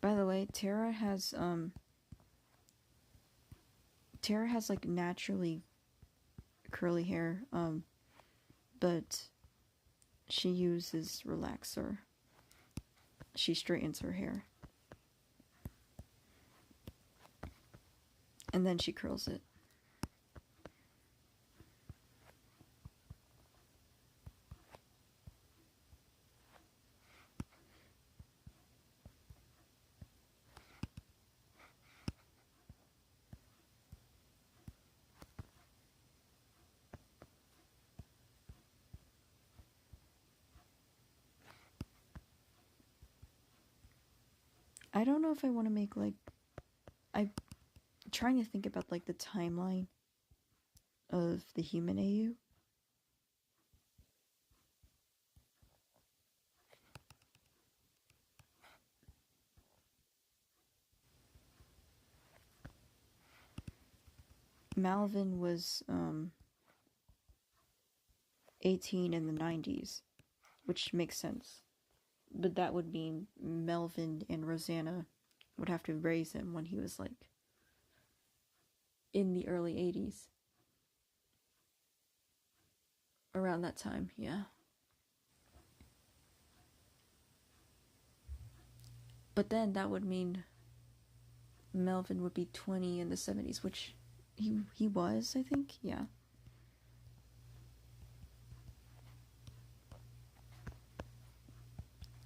By the way, Terra has like naturally curly hair, but she uses relaxer. She straightens her hair. And then she curls it. I don't know if I want to make like. I'm trying to think about like the timeline of the Human AU. Malvin was 18 in the 90s, which makes sense. But that would mean Melvin and Rosanna would have to raise him when he was like in the early 80s. Around that time, yeah. But then that would mean Melvin would be 20 in the 70s, which he was, I think, yeah.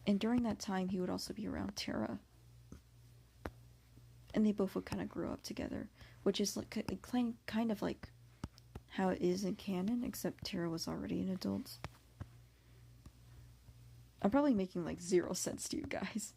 And during that time, he would also be around Tara. And they both would kind of grow up together, which is like kind of like how it is in canon, except Tara was already an adult. I'm probably making like zero sense to you guys.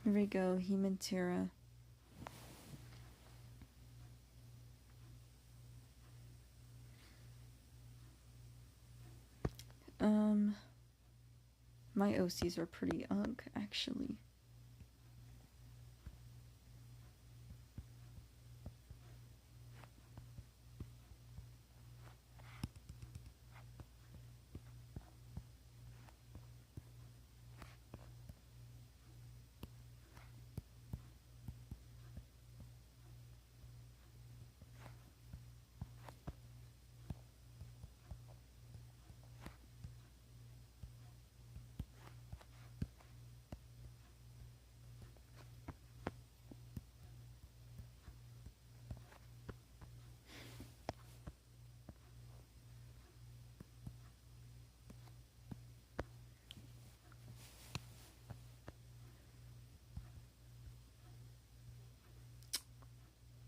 Here we go, him and Tara. My OCs are pretty ugh, actually.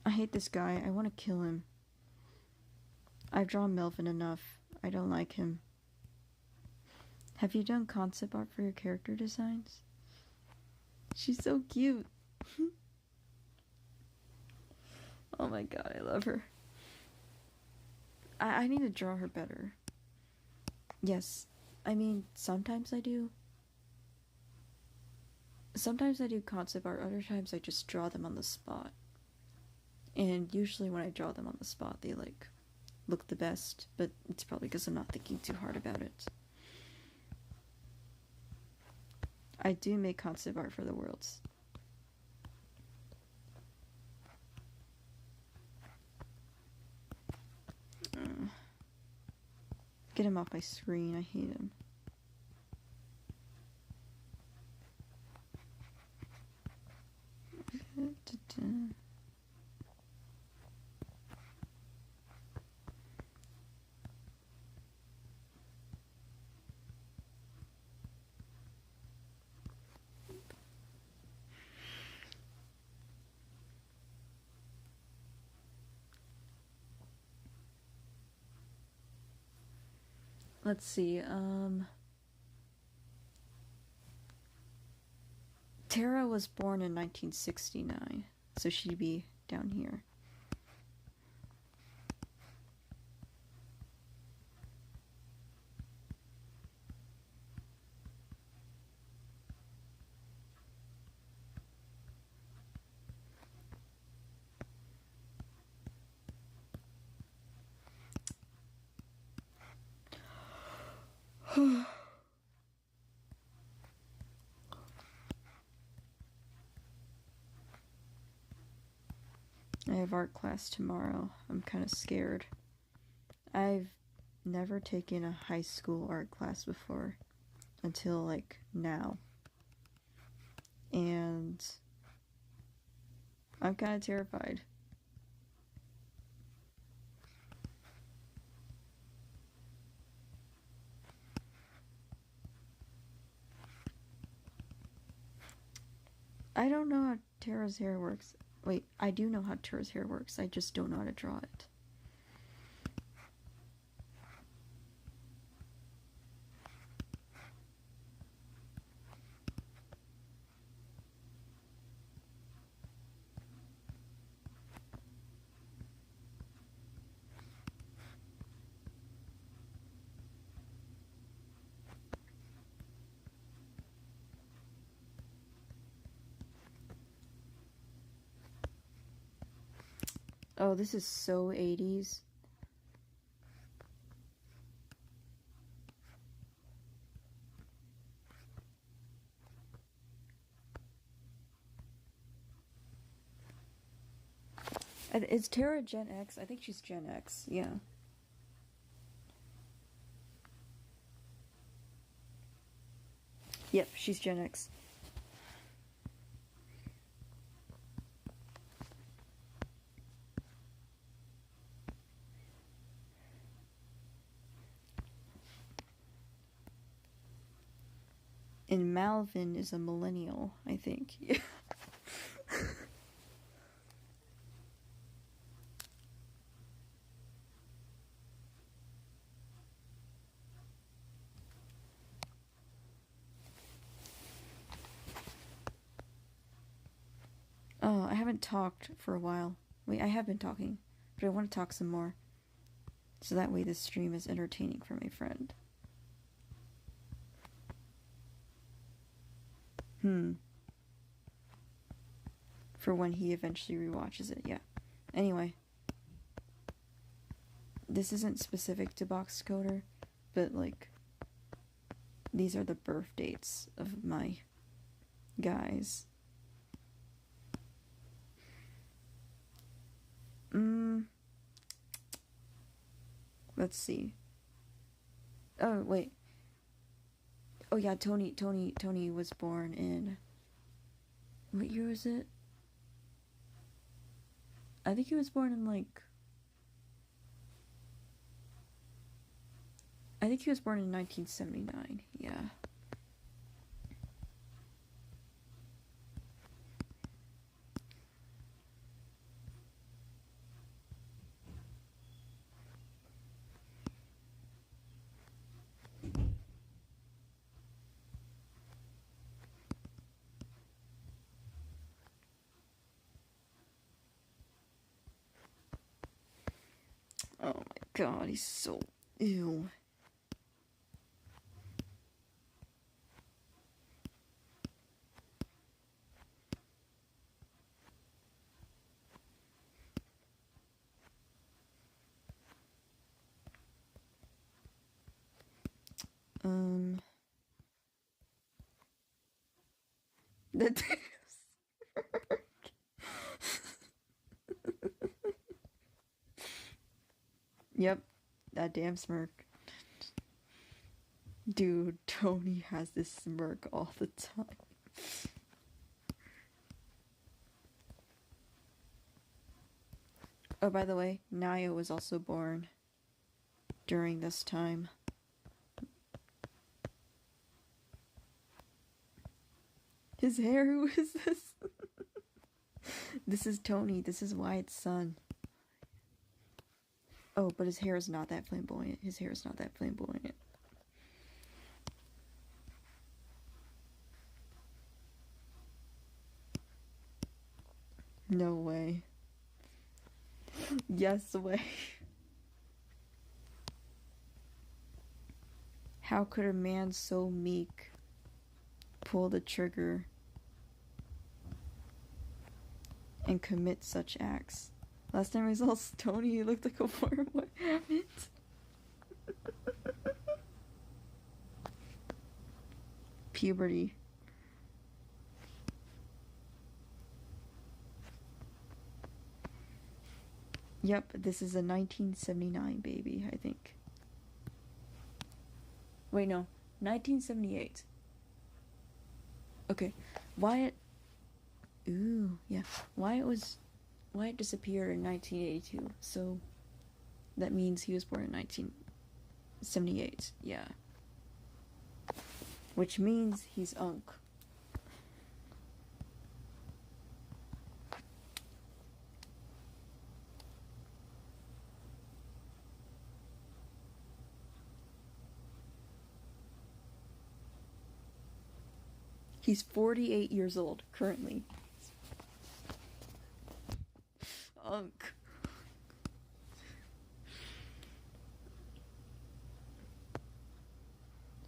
I hate this guy. I want to kill him. I've drawn Melvin enough. I don't like him. Have you done concept art for your character designs? She's so cute. Oh my god, I love her. I need to draw her better. Yes. I mean, sometimes I do. Sometimes I do concept art, other times I just draw them on the spot. And usually when I draw them on the spot, they like look the best, but it's probably because I'm not thinking too hard about it. I do make concept art for the worlds. Get him off my screen, I hate him. Let's see, Tara was born in 1969, so she'd be down here. I have art class tomorrow. I'm kind of scared. I've never taken a high school art class before until like now. And I'm kind of terrified. I don't know how Tara's hair works. Wait, I do know how Tara's hair works. I just don't know how to draw it. Oh, this is so 80s. Is Tara Gen X? I think she's Gen X, yeah. Yep, she's Gen X. And Malvin is a millennial, I think. Oh, I haven't talked for a while. Wait, I have been talking, but I want to talk some more. So that way this stream is entertaining for my friend. For when he eventually rewatches it, yeah. Anyway. This isn't specific to Boxcoder, but like, these are the birth dates of my guys. Let's see. Oh, wait. Oh yeah, Tony was born in... What year was it? I think he was born in like... I think he was born in 1979, yeah. Oh my god, he's so... Ew. The Yep, that damn smirk. Dude, Tony has this smirk all the time. Oh, by the way, Naya was also born during this time. His hair, who is this? This is Tony, this is Wyatt's son. Oh, but his hair is not that flamboyant. His hair is not that flamboyant. No way. Yes way. How could a man so meek pull the trigger and commit such acts? Last time I saw Tony, he looked like a worm. What happened? Puberty. Yep, this is a 1979 baby, I think. Wait, no. 1978. Okay. Wyatt... Ooh, yeah. Wyatt disappeared in 1982, so that means he was born in 1978, yeah. Which means he's Unk. He's 48 years old, currently. Unk.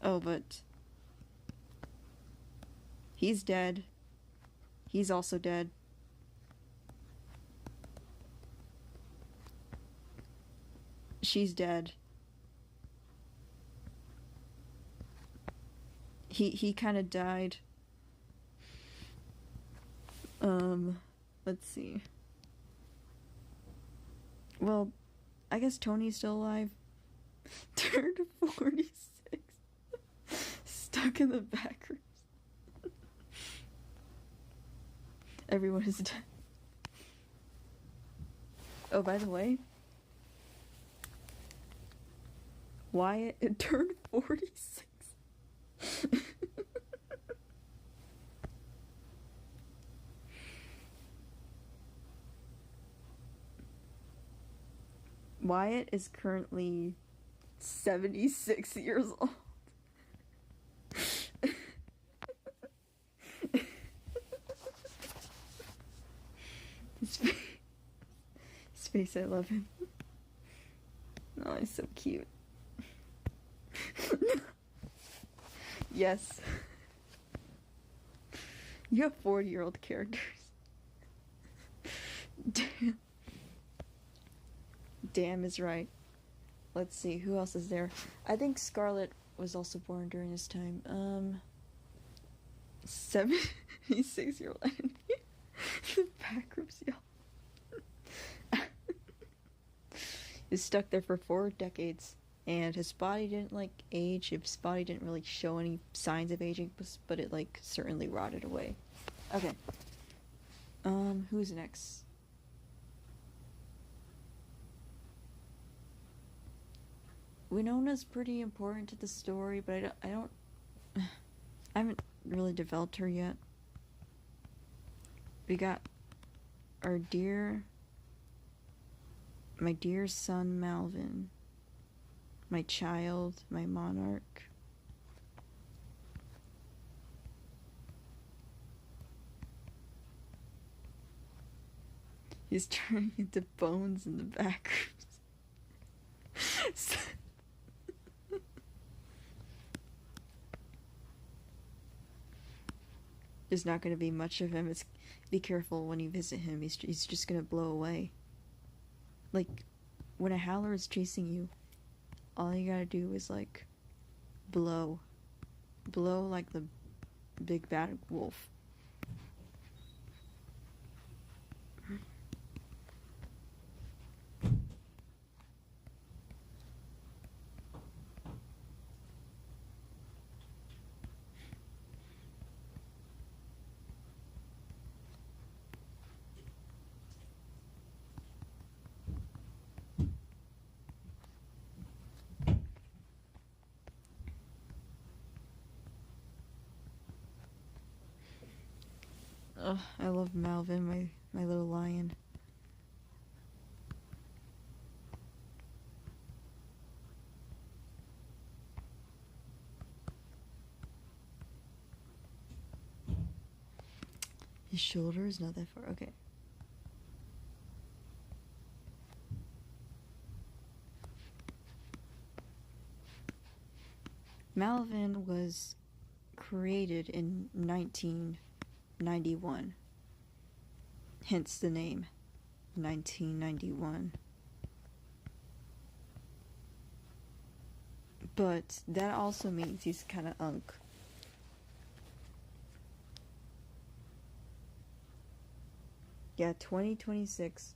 Oh, but... he's dead. He's also dead. She's dead. He kind of died. Let's see. Well, I guess Tony's still alive. Turned 46. Stuck in the back rooms. Everyone is dead. Oh, by the way, Wyatt turned 46. Wyatt is currently 76 years old. His face, I love him. Oh, he's so cute. Yes. You have 40-year-old characters. Damn. Damn is right. Let's see, who else is there? I think Scarlet was also born during this time. 76-year-old enemy. The backrooms, y'all. He's stuck there for 4 decades. And his body didn't, like, age. His body didn't really show any signs of aging, but it, like, certainly rotted away. Okay. Who's next? Winona's pretty important to the story, but I haven't really developed her yet. We got my dear son Malvin, my child, my monarch. He's turning into bones in the back rooms. There's not going to be much of him. Be careful when you visit him. He's just going to blow away. Like, when a howler is chasing you, all you gotta do is, like, blow. Blow like the big bad wolf. Ugh, I love Malvin, my little lion. His shoulder is not that far. Okay. Malvin was created in 1991. Hence the name 1991. But that also means he's kind of unk. Yeah, 2026.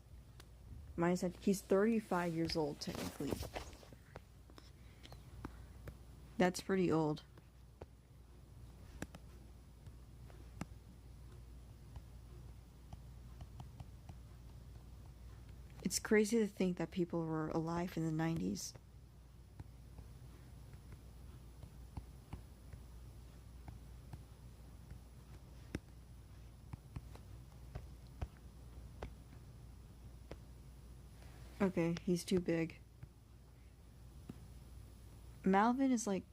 Minus, he's 35 years old, technically. That's pretty old. It's crazy to think that people were alive in the 90s. Okay, he's too big. Malvin is like...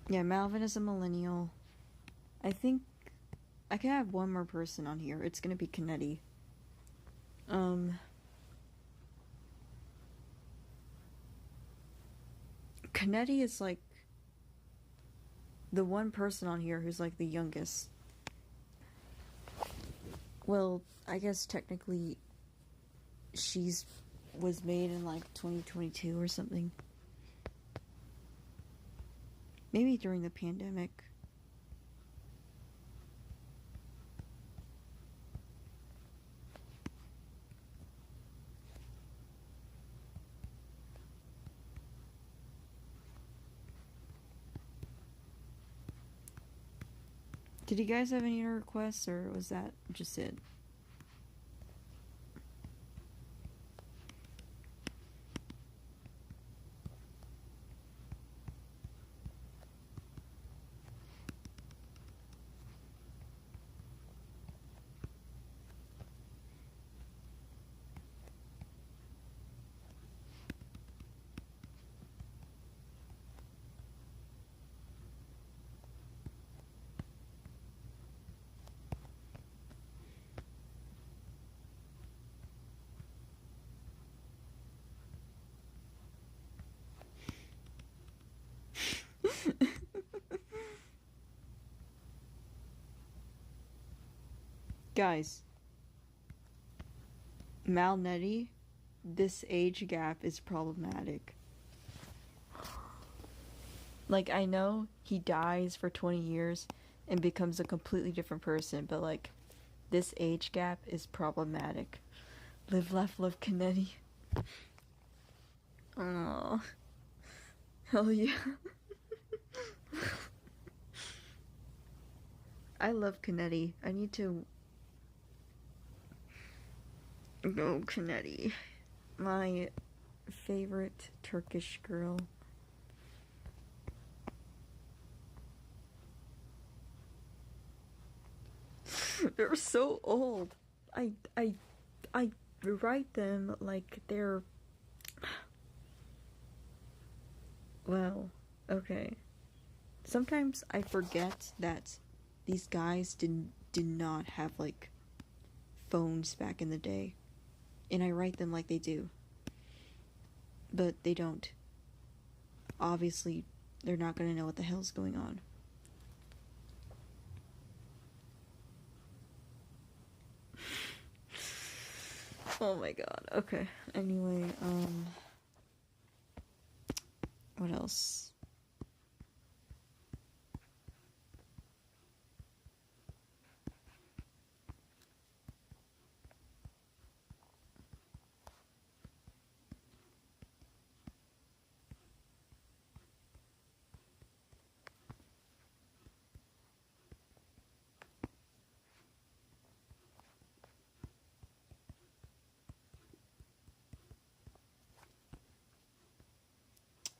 Yeah, Malvin is a millennial. I think I can have one more person on here. It's gonna be Kennedy. Kennedy is like the one person on here who's like the youngest. Well, I guess technically she's was made in like 2022 or something. Maybe during the pandemic. Did you guys have any other requests, or was that just it? Guys, Malneti, this age gap is problematic. Like, I know he dies for 20 years and becomes a completely different person, but like, this age gap is problematic. Live, laugh, love, Kennedy. Oh, hell yeah. I love Kennedy. I need to go Kennedy. My favorite Turkish girl. They're so old. I write them like they're... Well, okay. Sometimes I forget that these guys did not have like phones back in the day, and I write them like they do, but they don't. Obviously, they're not gonna know what the hell's going on. Oh my god. Okay. Anyway, what else?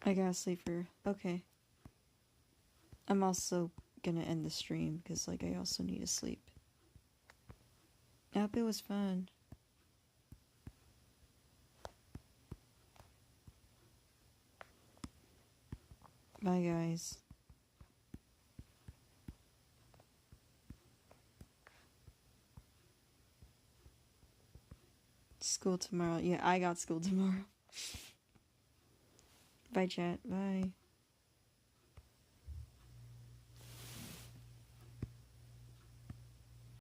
I gotta sleep for... Okay. I'm also gonna end the stream because, like, I also need to sleep. I hope it was fun. Bye, guys. School tomorrow. Yeah, I got school tomorrow. Bye, chat. Bye.